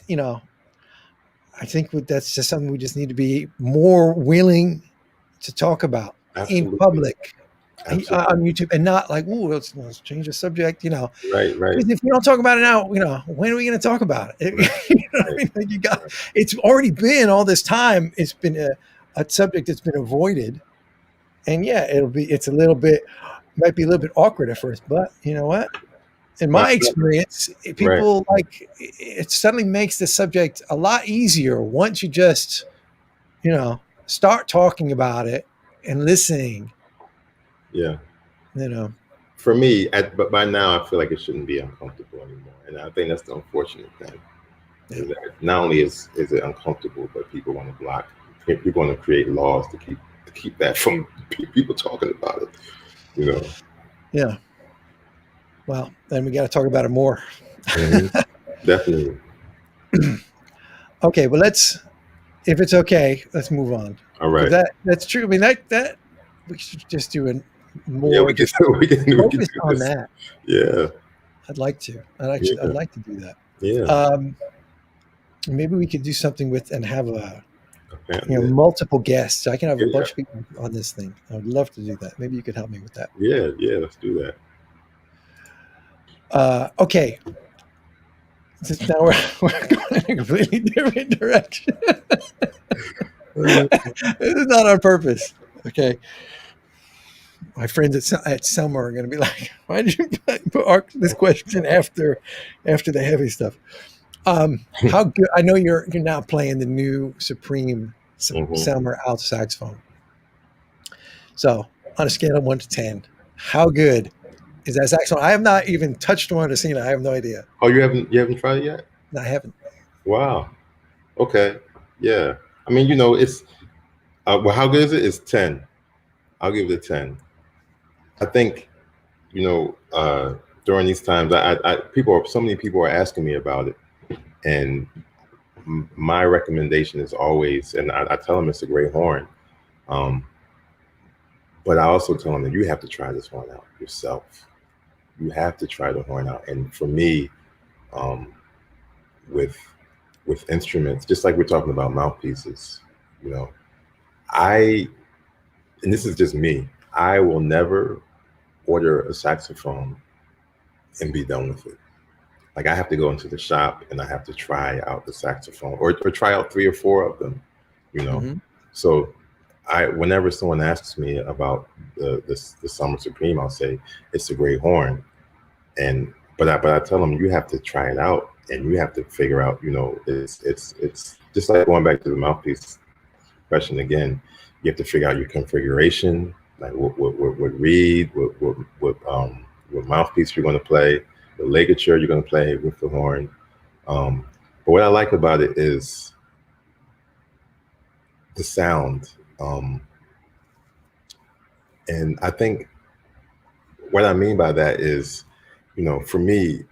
think that's just something we just need to be more willing to talk about in absolutely, public on absolutely. YouTube, and not like, oh, let's change the subject, Right, right, because if we don't talk about it now, when are we going to talk about it? right, You know what I right, mean? Like right. it's already been all this time. It's been a subject that's been avoided. And yeah, it's a little bit, might be a little bit awkward at first, but you know what? In But my experience, right, people like it suddenly makes the subject a lot easier once you just, start talking about it and listening, yeah. you know. For me, but by now, I feel like it shouldn't be uncomfortable anymore, and I think that's the unfortunate thing. Yeah. Is that not only is it uncomfortable, but people want to block, people want to create laws to keep that from people talking about it. You know. Yeah. Well, then we got to talk about it more. Hmm. Definitely. Okay, well if it's okay, let's move on, All because right. that's true. I mean, that we should just do a Yeah, more, just we can focus do on this. that. Yeah, I'd yeah, like to do that. yeah. Maybe we could do something with and have Apparently, multiple guests. I can have a yeah, bunch of people on this thing. I would love to do that. Maybe you could help me with that. yeah, yeah. Let's do that. Okay, since now we're going in a completely different direction. Uh, This is not on purpose. Okay, my friends at Selma are going to be like, "Why did you put this question after the heavy stuff?" How good? I know you're now playing the new Supreme mhm. Selmer alto saxophone. So on a scale of 1 to 10, how good is that saxophone? I have not even touched one or seen it. I have no idea. Oh, you haven't tried it yet? No, I haven't. Wow. Okay. Yeah. I mean, it's well, how good is it? It's 10. I'll give it a 10. I think during these times, so many people are asking me about it, and my recommendation is always, and I tell them it's a great horn. Um, but I also tell them that you have to try this horn out yourself. You have to try the horn out. And for me, um, with instruments, just like we're talking about mouthpieces, you know, I and this is just me. I will never order a saxophone and be done with it. Like I have to go into the shop and I have to try out the saxophone or try out 3 or 4 of them, you know. Hmm. So whenever someone asks me about the Summer Supreme, I'll say it's a great horn. And but I tell them you have to try it out and you have to figure out, it's just like going back to the mouthpiece question again. You have to figure out your configuration, like what reed, what mouthpiece you're going to play, the ligature you're going to play with the horn. Um, but what I like about it is the sound. And I think what I mean by that is, for me,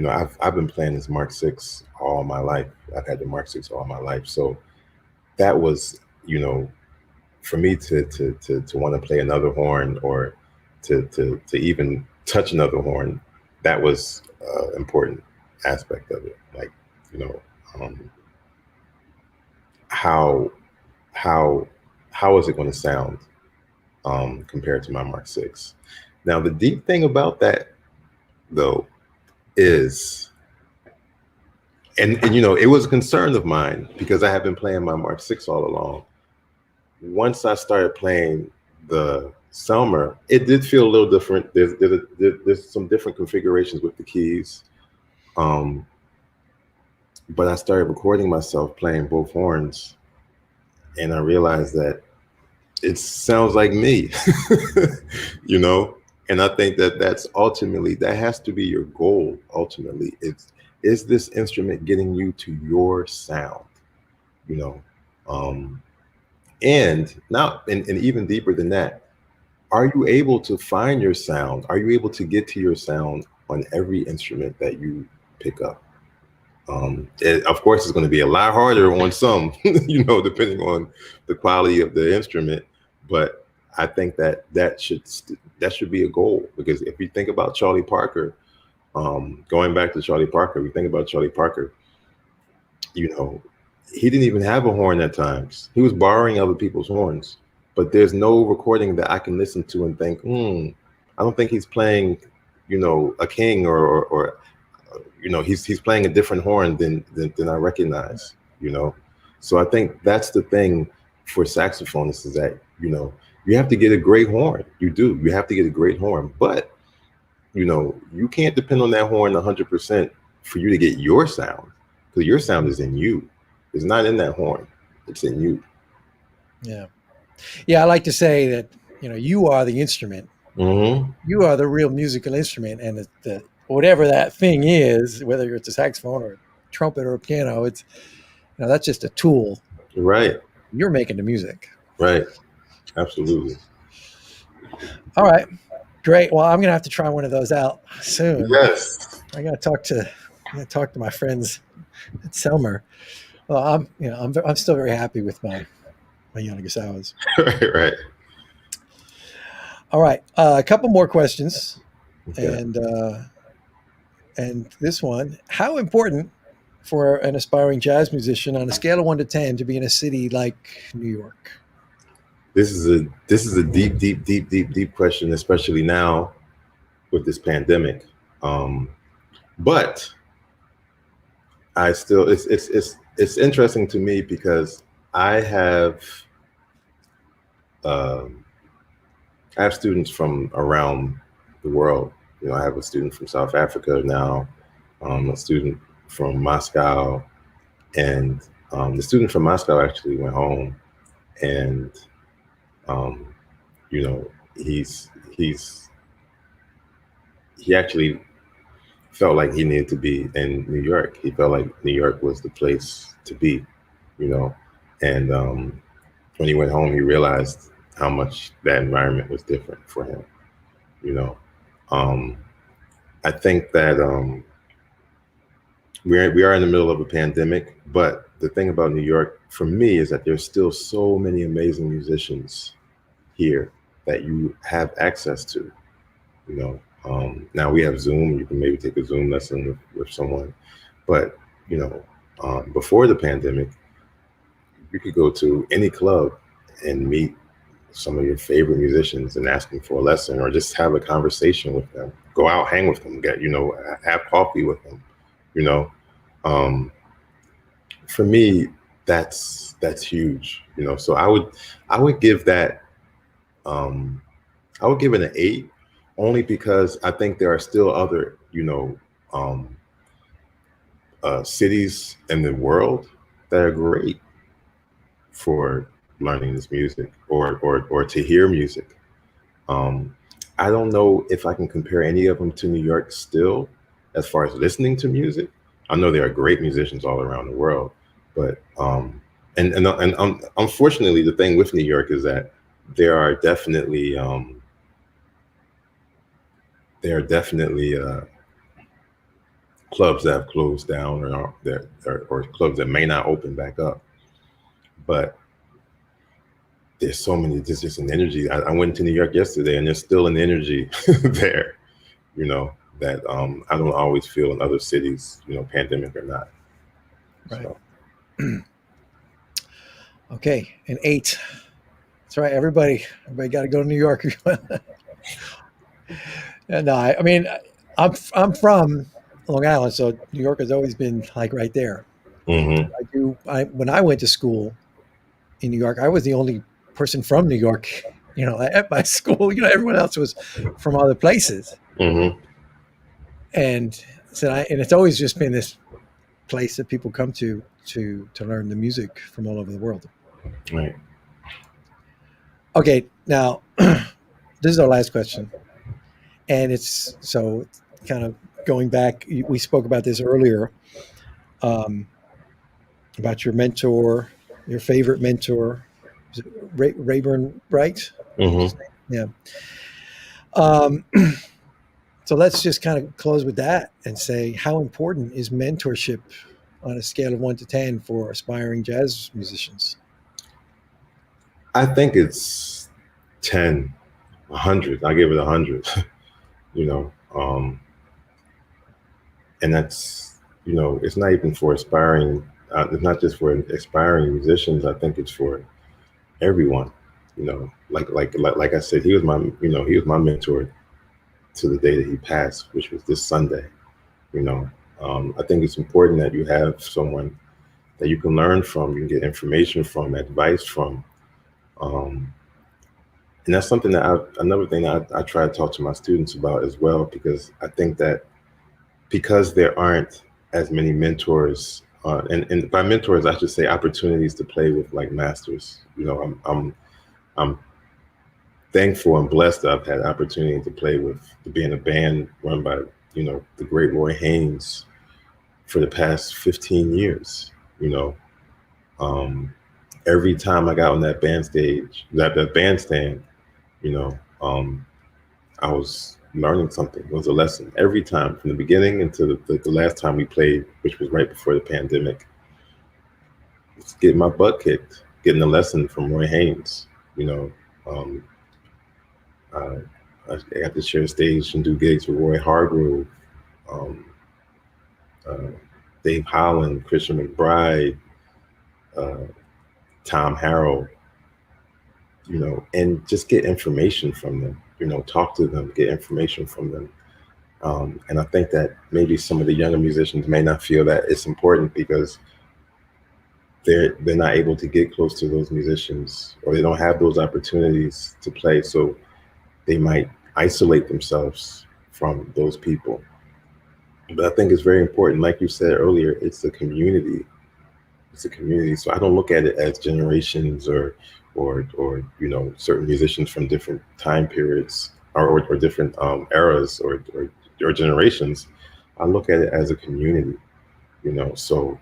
I've been playing this Mark Six all my life. I've had the Mark Six all my life. So that was, for me to want to play another horn or to even touch another horn, that was important aspect of it. Like, you know, um, how how how is it going to sound compared to my Mark Six? Now, the deep thing about that though is, and it was a concern of mine because I have been playing my Mark Six all along. Once I started playing the Selmer, it did feel a little different. There's some different configurations with the keys, um, but I started recording myself playing both horns, and I realized that it sounds like me, you know. And I think that that has to be your goal. Ultimately, is this instrument getting you to your sound, you know? Um, and now, and even deeper than that, are you able to find your sound? Are you able to get to your sound on every instrument that you pick up? Of course, it's going to be a lot harder on some, depending on the quality of the instrument. But I think that should be a goal, because if you think about Charlie Parker, going back to Charlie Parker, we think about Charlie Parker. He didn't even have a horn at times. He was borrowing other people's horns, but there's no recording that I can listen to and think, I don't think he's playing, a king or he's playing a different horn than I recognize. So I think that's the thing for saxophonists, is that you have to get a great horn. You have to get a great horn, but you can't depend on that horn 100% for you to get your sound, because your sound is in you. It's not in that horn. It's in you. Yeah. I like to say that you are the instrument. Mm-hmm. You are the real musical instrument, and the whatever that thing is, whether it's a saxophone or a trumpet or a piano, it's that's just a tool. Right. You're making the music. Right. Absolutely. All right. Great. Well, I'm gonna have to try one of those out soon. Yes. I gotta talk to my friends at Selmer. Well, I'm still very happy with my youngest hours. Right. All right. A couple more questions. Okay. And this one: how important for an aspiring jazz musician on a scale of 1 to 10 to be in a city like New York? This is a deep question, especially now with this pandemic. But I still, it's interesting to me, because I have students from around the world. I have a student from South Africa now, a student from Moscow, and the student from Moscow actually went home, and he actually felt like he needed to be in New York. He felt like New York was the place to be, and when he went home, he realized how much that environment was different for him. I think that we are in the middle of a pandemic, but the thing about New York for me is that there's still so many amazing musicians here that you have access to. Now we have Zoom. You can maybe take a Zoom lesson with someone, but before the pandemic, you could go to any club and meet some of your favorite musicians and ask them for a lesson, or just have a conversation with them. Go out, hang with them, have coffee with them. For me, that's huge. So I would give that. I would give it an 8, only because I think there are still other cities in the world that are great for learning this music, or to hear music. I don't know if I can compare any of them to New York still, as far as listening to music. I know there are great musicians all around the world, but unfortunately, the thing with New York is that there are definitely clubs that have closed down, or clubs that may not open back up. But there's just an energy. I went to New York yesterday, and there's still an energy there, that I don't always feel in other cities, pandemic or not. Right. So. Okay, an 8. That's right. Everybody got to go to New York. No, I mean, I'm from Long Island, so New York has always been like right there. Mm-hmm. When I went to school in New York, I was the only person from New York, at my school. Everyone else was from other places. Mm-hmm. And it's always just been this place that people come to learn the music from all over the world. Right. Okay, now this is our last question, and it's kind of going back. We spoke about this earlier, about your mentor, your favorite mentor. Is it Rayburn Wright? Mm-hmm. Yeah. So let's just kind of close with that and say, how important is mentorship on a scale of 1 to 10 for aspiring jazz musicians? I think it's 10, 100. I give it 100. you know, um, and that's, it's not even for aspiring. It's not just for aspiring musicians. I think it's for everyone. Like I said, he was my mentor to the day that he passed, which was this Sunday. You know, I think it's important that you have someone that you can learn from, you can get information from, advice from. Um, and that's something that another thing that I try to talk to my students about as well, because I think that because there aren't as many mentors, and by mentors, I should say opportunities to play with like masters. I'm thankful and blessed that I've had the opportunity to play with, to be in a band run by, the great Roy Haynes for the past 15 years. You know, um, every time I got on that band stage, that bandstand, you know, um, I was learning something. It was a lesson every time, from the beginning until the last time we played, which was right before the pandemic. It's getting my butt kicked, getting a lesson from Roy Haynes. You know, um, I, I got to share stage and do gigs with Roy Hargrove, um, uh, Dave Holland, Christian McBride, uh, Tom Harrell, and just get information from them, talk to them, get information from them. And I think that maybe some of the younger musicians may not feel that it's important because they're not able to get close to those musicians, or they don't have those opportunities to play. So they might isolate themselves from those people. But I think it's very important. Like you said earlier, it's a community. It's a community. So I don't look at it as generations or certain musicians from different time periods or different eras or generations. I look at it as a community. So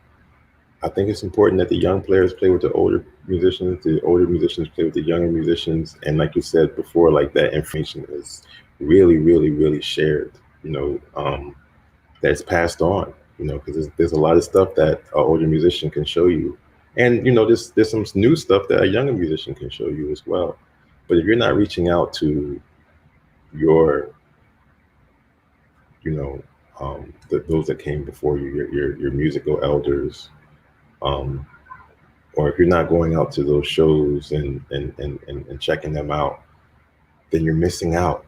I think it's important that the young players play with the older musicians play with the younger musicians, and like you said before, like that information is really, really, really shared. That's passed on. Because there's a lot of stuff that an older musician can show you, and there's some new stuff that a younger musician can show you as well. But if you're not reaching out to your, those that came before you, your musical elders, um, or if you're not going out to those shows and checking them out, then you're missing out.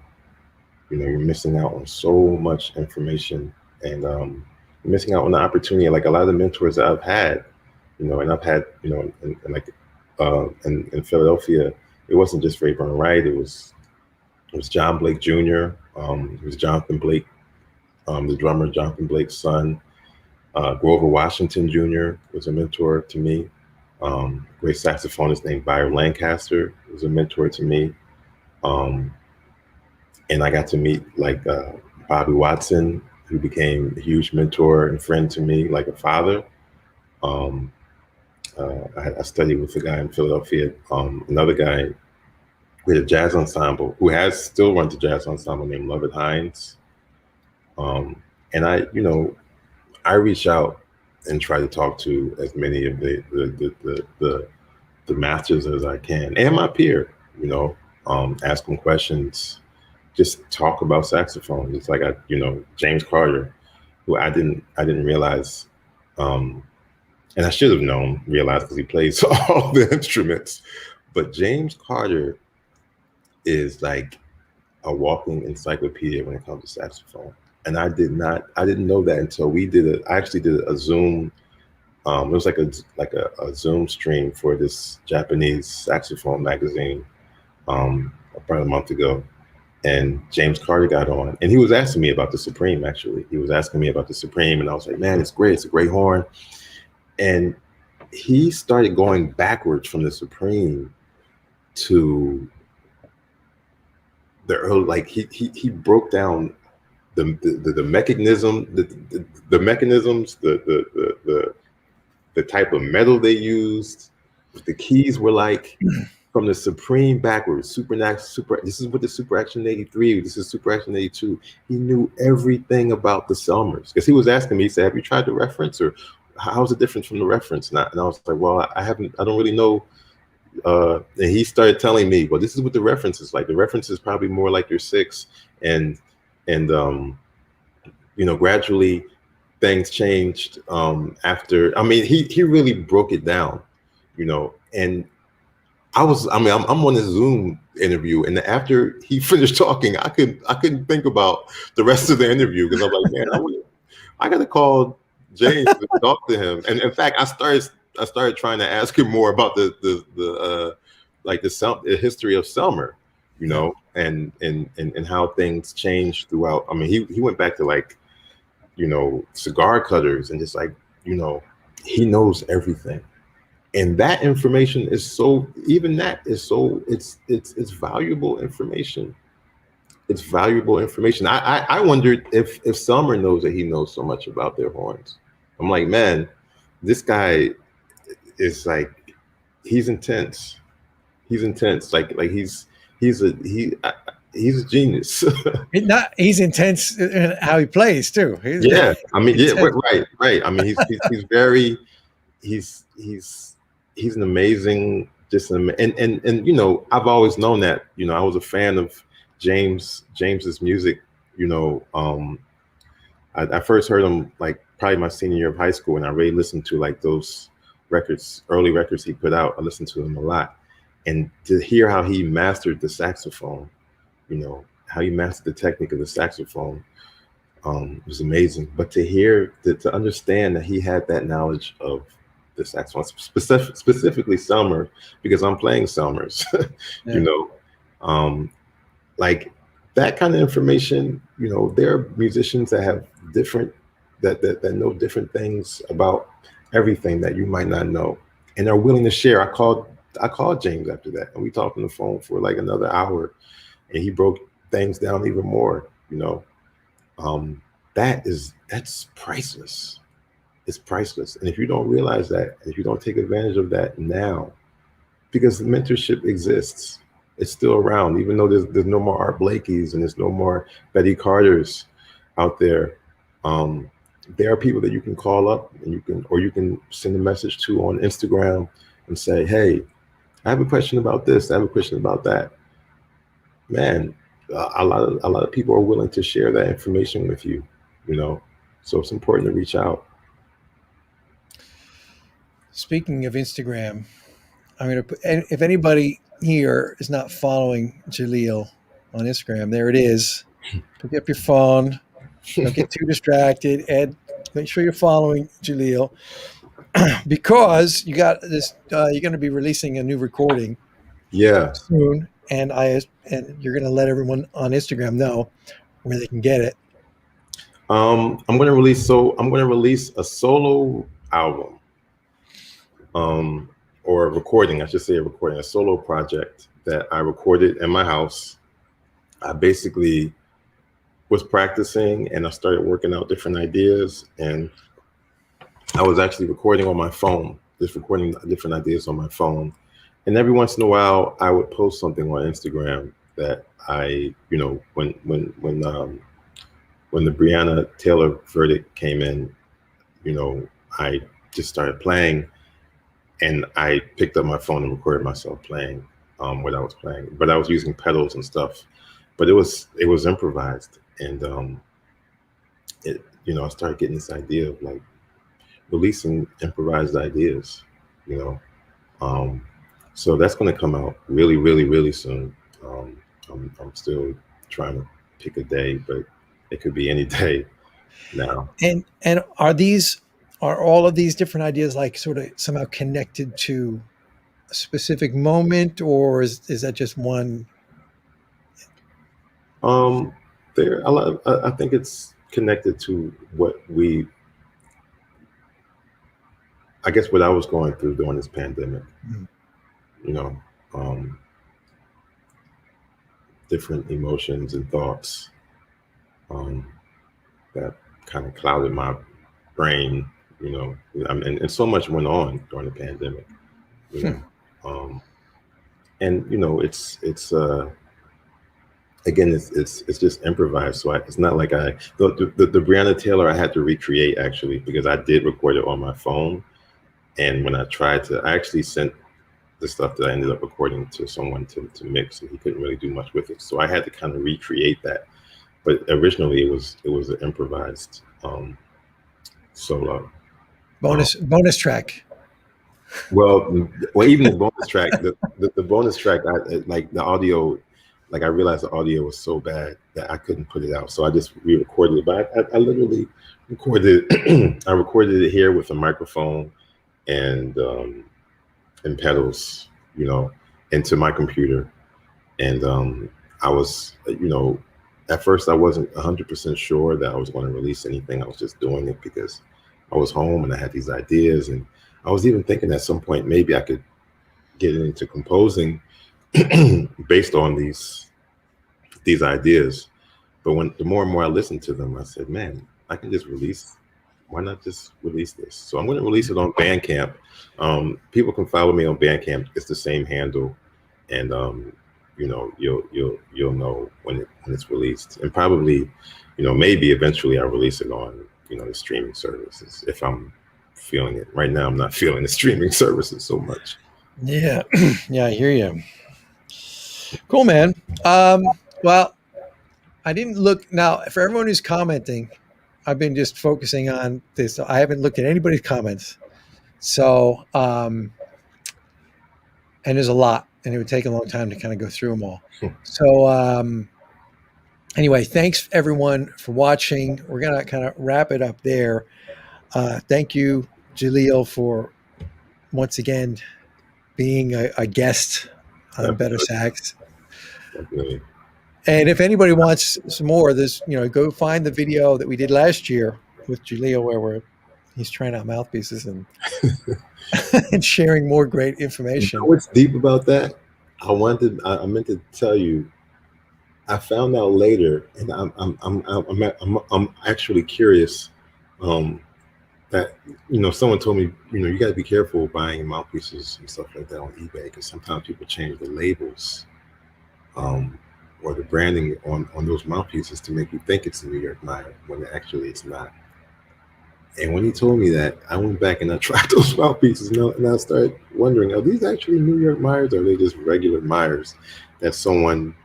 You're missing out on so much information, and you're missing out on the opportunity. Like a lot of the mentors that I've had, and I've had, in Philadelphia, it wasn't just Rayburn Wright. It was John Blake Jr. It was Jonathan Blake, the drummer, Jonathan Blake's son. Grover Washington Jr. was a mentor to me. Great saxophonist named Byron Lancaster was a mentor to me. And I got to meet like Bobby Watson, who became a huge mentor and friend to me, like a father. Um, I studied with a guy in Philadelphia, another guy with a jazz ensemble who has still runs a jazz ensemble named Lovett Hines. And I reach out and try to talk to as many of the masters as I can, and my peer, ask them questions, just talk about saxophone. It's like James Carter, who I didn't realize, and I should have realized because he plays all the instruments. But James Carter is like a walking encyclopedia when it comes to saxophone. And I didn't know that until I actually did a Zoom. It was like a Zoom stream for this Japanese saxophone magazine about a month ago. And James Carter got on, and he was asking me about the Supreme. Actually, he was asking me about the Supreme, and I was like, "Man, it's great. It's a great horn." And he started going backwards from the Supreme to the early. Like he broke down the mechanism, the mechanisms, the type of metal they used, what the keys were like, from the Supreme backwards. This is what the Super Action 83. This is Super Action 82. He knew everything about the Selmers because he was asking me. He said, "Have you tried the reference?" Or how's it different from the reference? And I was like, well, I don't really know. And he started telling me, well, this is what the reference is like. The reference is probably more like your six, and and gradually things changed after. I mean, he really broke it down, and I'm on this Zoom interview, and after he finished talking, I couldn't think about the rest of the interview because I'm like, man, I got to call James to talk to him. And in fact, I started trying to ask him more about the history of Selmer, and how things changed throughout. I mean, he went back to cigar cutters and just he knows everything. And that information is it's valuable information. It's valuable information. I wondered if Summer knows that he knows so much about their horns. I'm like, man, this guy is he's intense. He's intense. He's a genius. He's intense in how he plays too. Yeah, I mean, yeah, right. I mean, he's very he's an amazing, and I've always known that. I was a fan of James's music. I first heard him probably my senior year of high school, and I really listened to those early records he put out. I listened to him a lot, and to hear how he mastered the saxophone, how he mastered the technique of the saxophone, was amazing. But to understand that he had that knowledge of the saxophone, specifically Selmer, because I'm playing Selmers, yeah. That kind of information. There are musicians that have that know different things about everything that you might not know, and are willing to share. I called James after that, and we talked on the phone for another hour, and he broke things down even more. That's priceless. It's priceless. And if you don't realize that, if you don't take advantage of that now, because mentorship exists, it's still around, even though there's no more Art Blakey's and there's no more Betty Carter's out there. There are people that you can call up and you can send a message to on Instagram and say, hey, I have a question about this. I have a question about that. Man, a lot of people are willing to share that information with you, so it's important to reach out. Speaking of Instagram, I'm going to put, if anybody here is not following Jaleel on Instagram, there it is. Pick up your phone. Don't get too distracted. And make sure you're following Jaleel because you got this. You're going to be releasing a new recording, soon, and you're going to let everyone on Instagram know where they can get it. I'm going to release a solo album. Or a recording, I should say a solo project that I recorded in my house. I basically was practicing and I started working out different ideas, and I was actually recording on my phone, just recording different ideas on my phone. And every once in a while I would post something on Instagram that I, when the Breonna Taylor verdict came in, I just started playing. And I picked up my phone and recorded myself playing what I was playing, but I was using pedals and stuff. But it was improvised, and I started getting this idea of releasing improvised ideas, So that's going to come out really, really, really soon. I'm still trying to pick a day, but it could be any day now. And are all of these different ideas sort of somehow connected to a specific moment, or is that just one? I think it's connected to what I was going through during this pandemic. Mm-hmm. Different emotions and thoughts that kind of clouded my brain. And so much went on during the pandemic, and again, it's just improvised. So it's not like the Breonna Taylor I had to recreate actually because I did record it on my phone, and when I tried to, I actually sent the stuff that I ended up recording to someone to mix, and he couldn't really do much with it. So I had to kind of recreate that. But originally, it was an improvised solo. Bonus track. Well, even the bonus track, the bonus track, like the audio, like I realized the audio was so bad that I couldn't put it out, so I just re-recorded it. But I literally recorded, I recorded it here with a microphone and pedals, into my computer, and I was, at first I wasn't 100% sure that I was going to release anything. I was just doing it because I was home and I had these ideas, and I was even thinking at some point maybe I could get into composing based on these ideas. But the more and more I listened to them, I said, man, I can just release. Why not just release this? So I'm going to release it on Bandcamp. People can follow me on Bandcamp. It's the same handle, and you'll know when it's released, and probably, maybe eventually I'll release it on the streaming services if I'm feeling it. Right now, I'm not feeling the streaming services so much. Yeah, yeah, I hear you. Cool, man. Well, I didn't look now for everyone who's commenting. I've been just focusing on this. I haven't looked at anybody's comments. So, and there's a lot, and it would take a long time to kind of go through them all. So, anyway, thanks everyone for watching. We're going to kind of wrap it up there. Thank you, Jaleel, for once again being a guest on Better Sax. Definitely. And if anybody wants some more, there's, go find the video that we did last year with Jaleel where he's trying out mouthpieces and and sharing more great information. What's deep about that? I meant to tell you. I found out later, and I'm actually curious. That someone told me, you got to be careful buying mouthpieces and stuff like that on eBay because sometimes people change the labels. Or the branding on those mouthpieces to make you think it's a New York Meyer when actually it's not. And when he told me that, I went back and I tried those mouthpieces, and I started wondering, are these actually New York Meyers, or are they just regular Meyers that someone,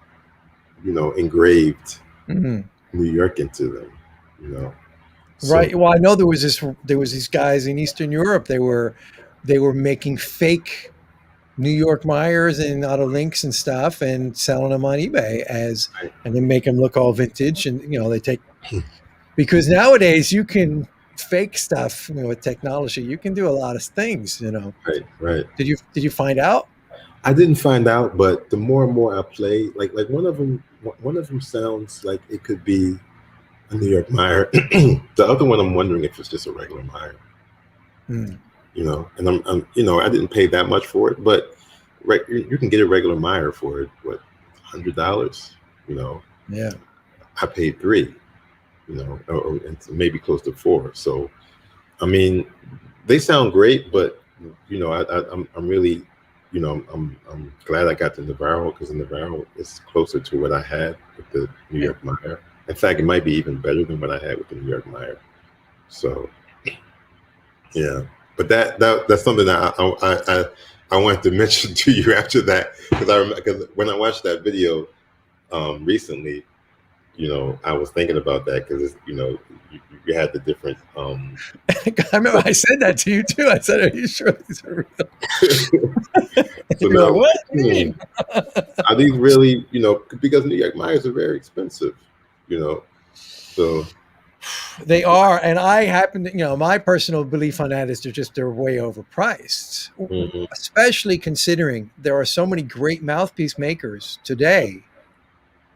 engraved New York into them, So, right. Well, I know there was these guys in Eastern Europe. They were making fake New York Meyers and auto links and stuff and selling them on eBay and then make them look all vintage. And, they take, because nowadays you can fake stuff, with technology, you can do a lot of things, Right. Did you find out? I didn't find out, but the more and more I play, like one of them sounds like it could be a New York Meyer. The other one, I'm wondering if it's just a regular Meyer. And I'm I didn't pay that much for it, but you can get a regular Meyer for what, $100, Yeah. I paid $3, or maybe close to $4. So, I mean, they sound great, but I'm really, I'm glad I got the Navarro because the Navarro is closer to what I had with the New York Meyer. In fact, it might be even better than what I had with the New York Meyer. So, yeah. But that's something that I wanted to mention to you after that, because when I watched that video recently, I was thinking about that because you had the different. I remember I said that to you too. I said, "Are you sure these are real?" So now, like, what? Are these really? Because New York Meyers are very expensive. So. They are, and I happen to, my personal belief on that is they're way overpriced, especially considering there are so many great mouthpiece makers today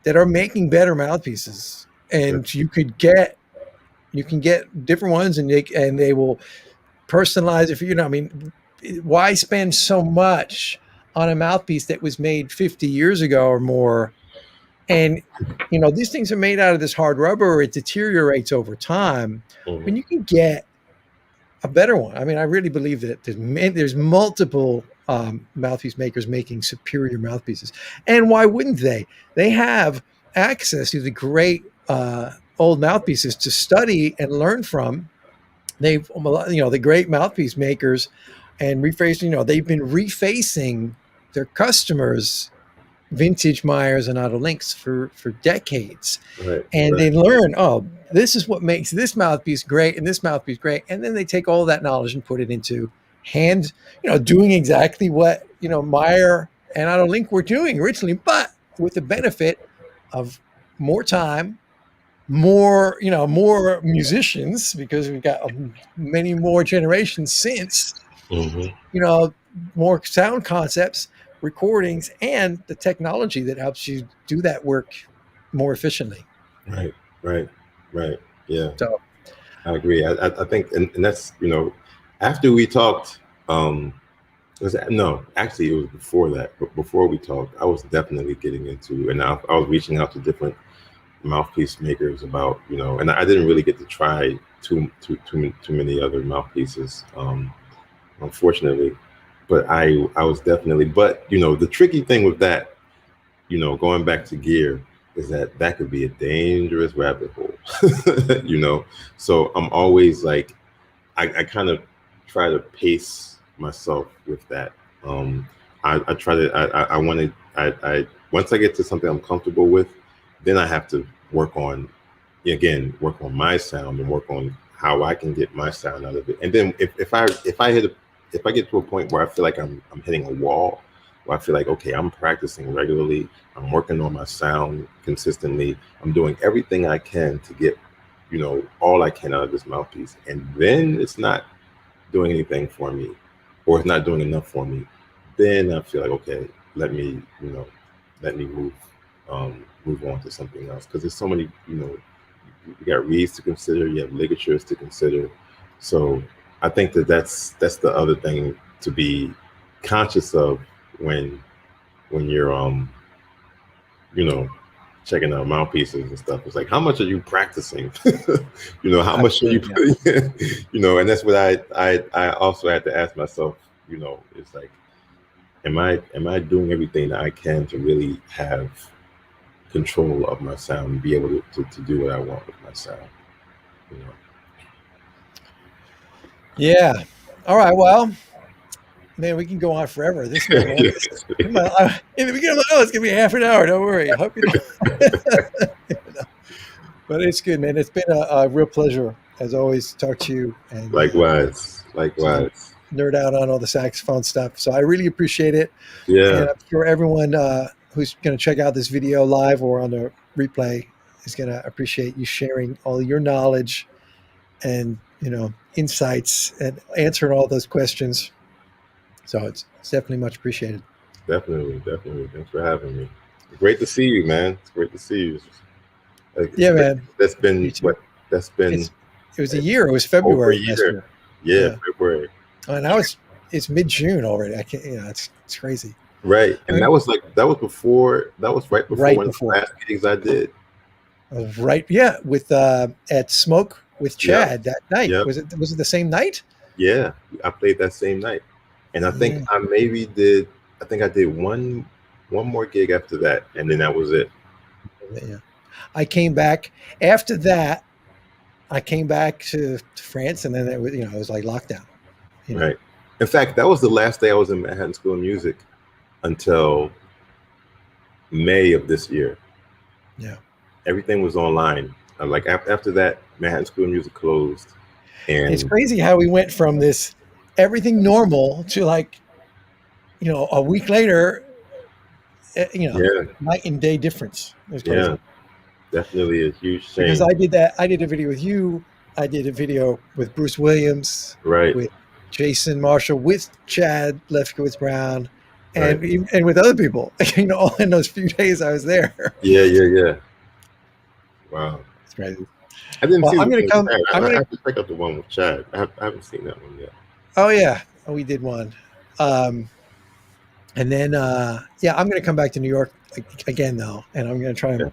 that are making better mouthpieces, and you can get different ones, and they will personalize it for you. I mean, why spend so much on a mouthpiece that was made 50 years ago or more? And, these things are made out of this hard rubber. It deteriorates over time. When you can get a better one. I mean, I really believe that there's multiple mouthpiece makers making superior mouthpieces. And why wouldn't they? They have access to the great old mouthpieces to study and learn from. They've, the great mouthpiece makers and rephrasing, they've been refacing their customers' vintage Myers and Otto Links for decades. Right. And Right. they learn, oh, this is what makes this mouthpiece great and this mouthpiece great. And then they take all that knowledge and put it into hand, doing exactly what, Meyer and Otto Link were doing originally, but with the benefit of more time, more musicians, because we've got many more generations since, Hmm. more sound concepts, recordings, and the technology that helps you do that work more efficiently. Right. Right. Right. Yeah. So I agree. I think, and that's, after we talked, no, actually, it was before that. But before we talked, I was definitely getting into, and I was reaching out to different mouthpiece makers about, and I didn't really get to try too many other mouthpieces, unfortunately. But I was definitely, but the tricky thing with that, going back to gear, is that could be a dangerous rabbit hole, So I'm always like, I kind of try to pace myself with that. I try to, I want to, once I get to something I'm comfortable with, then I have to work on my sound and work on how I can get my sound out of it. And then if I get to a point where I feel like I'm hitting a wall, where I feel like, okay, I'm practicing regularly, I'm working on my sound consistently, I'm doing everything I can to get, all I can out of this mouthpiece, and then it's not doing anything for me, or it's not doing enough for me, then I feel like, okay, let me move on to something else, because there's so many, you got reeds to consider, you have ligatures to consider. So I think that's the other thing to be conscious of when you're you know checking out mouthpieces and stuff. It's like, how much are you practicing? How much are you putting in? And that's what I also had to ask myself. It's like, am I doing everything that I can to really have control of my sound and be able to do what I want with my sound? you know yeah. All right. Well, man, we can go on forever. This is my longest. In the beginning, I'm like, oh, it's gonna be half an hour. Don't worry. I hope you don't. But it's good, man. It's been a real pleasure, as always, to talk to you and Likewise. nerd out on all the saxophone stuff. So I really appreciate it. And Yeah, I'm sure everyone who's going to check out this video live or on the replay is going to appreciate you sharing all your knowledge and insights and answering all those questions. So it's definitely much appreciated. definitely. Thanks for having me. Great to see you, man. It's great to see you. Yeah, man. That's been You too. That's been It was a year. It was over a February last year. year. Yeah, February. And now it's mid-June already. I can't. It's crazy. Right, and that was right before Right one of the before. last gigs I did. Right. Yeah. With at Smoke with Yep, Chad that night. yep, Was it the same night? yeah. I played that same night, and I think Mm, I maybe did. I think I did one more gig after that, and then that was it. yeah. I came back after that. I came back to France, and then it was like lockdown. Right. In fact, that was the last day I was in Manhattan School of Music until May of this year. Yeah. Everything was online. Like after that, Manhattan School of Music closed, It's and crazy how we went from this everything normal to like, a week later, yeah, night and day difference. It was yeah, crazy. definitely a huge Because change. I did that. I did a video with you. I did a video with Bruce Williams, Right, with Jason Marshall, with Chad Lefkowitz Brown, right. and with other people. All in those few days I was there. Yeah. Wow. It's crazy. I didn't Well, see the I'm one gonna with come. Chad. I'm I gonna. have to check out the one with Chad. I haven't seen that one yet. Oh yeah, we did one. And then yeah, I'm gonna come back to New York again though, and I'm gonna try Yeah, and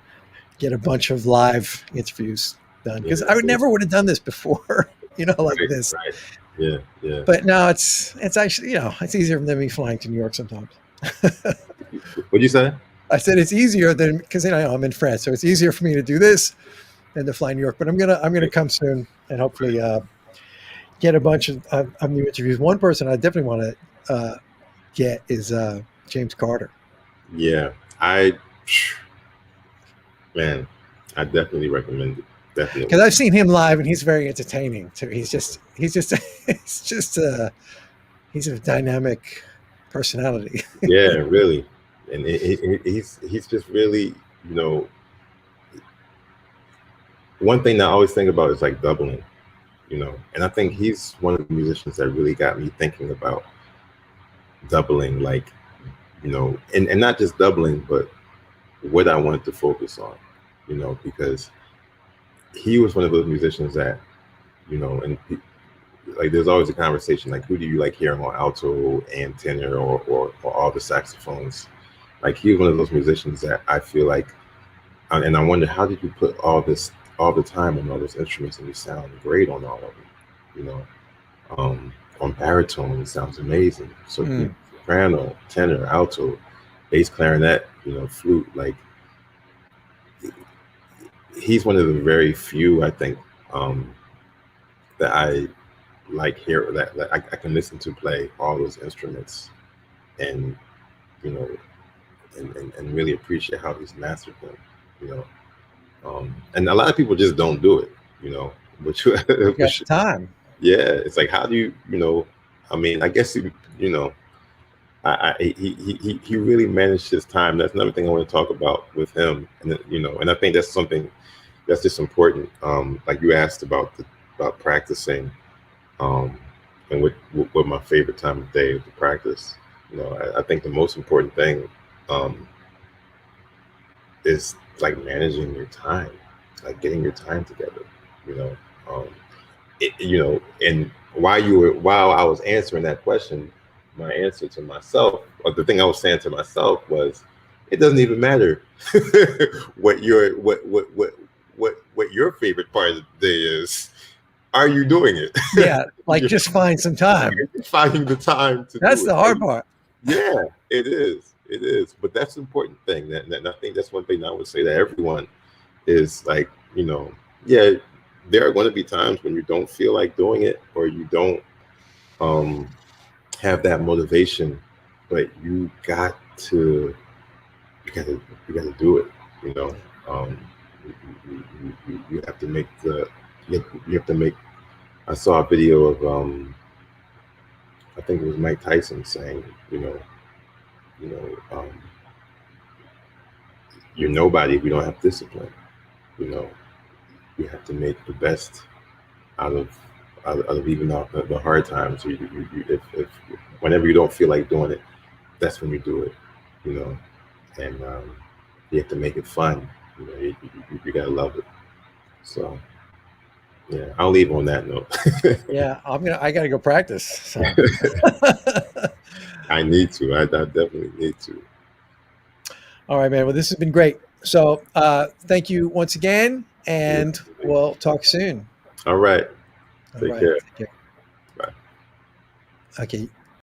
get a bunch of live interviews done yeah, because I would never would have done this before. Like this. right. Yeah. But now it's actually it's easier than me flying to New York sometimes. What'd you say? I said it's easier than because I'm in France, so it's easier for me to do this than to fly New York. But I'm gonna come soon and hopefully get a bunch of new interviews. One person I definitely want to get is James Carter. Yeah, I man, I definitely recommend it. Because Definitely. I've seen him live and he's very entertaining too. He's just he's a dynamic personality. Yeah, really. And he's just really, you know, one thing that I always think about is like doubling, you know, and I think he's one of the musicians that really got me thinking about doubling, like, you know, and not just doubling, but what I wanted to focus on, you know, because he was one of those musicians that, you know, and like there's always a conversation like, who do you like hearing on alto and tenor or all the saxophones? Like he was one of those musicians that I feel like, and I wonder how did you put all the time on all those instruments and you sound great on all of them, you know. On baritone it sounds amazing, so soprano, tenor, alto, bass, clarinet, you know, flute, like he's one of the very few I think that I like hear that I can listen to play all those instruments and you know and really appreciate how he's mastered them, you know. And a lot of people just don't do it, you know, which You for got sure. time. Yeah, it's like how do you, you know, I mean, I guess you know, he really managed his time. That's another thing I want to talk about with him, and you know, and I think that's something that's just important. Like you asked about practicing, um, and what my favorite time of day is to practice. You know, I think the most important thing is like managing your time, like getting your time together. You know, um, you know, and while I was answering that question, my answer to myself, or the thing I was saying to myself was, it doesn't even matter what your what your favorite part of the day is. Are you doing it? Yeah, like You're just find some time. finding the time to That's do the it. hard part. Yeah, it is. It is. But that's the important thing. That I think that's one thing I would say to everyone is like, you know, yeah, there are going to be times when you don't feel like doing it or you don't um, have that motivation, but you got to do it. You know, you have to make you have to make. I saw a video of I think it was Mike Tyson saying, you know, you're nobody if you don't have discipline. You know, you have to make the best out of out of even the hard times. If whenever you don't feel like doing it, that's when you do it. You know, and you have to make it fun. You know, you gotta love it. So yeah, I'll leave on that note. Yeah, I gotta go practice. So I need to. I definitely need to. all right, man. Well, this has been great. So thank you once again, Yeah. and we'll talk soon. All right. All Take right. care. Take care. Bye. Okay.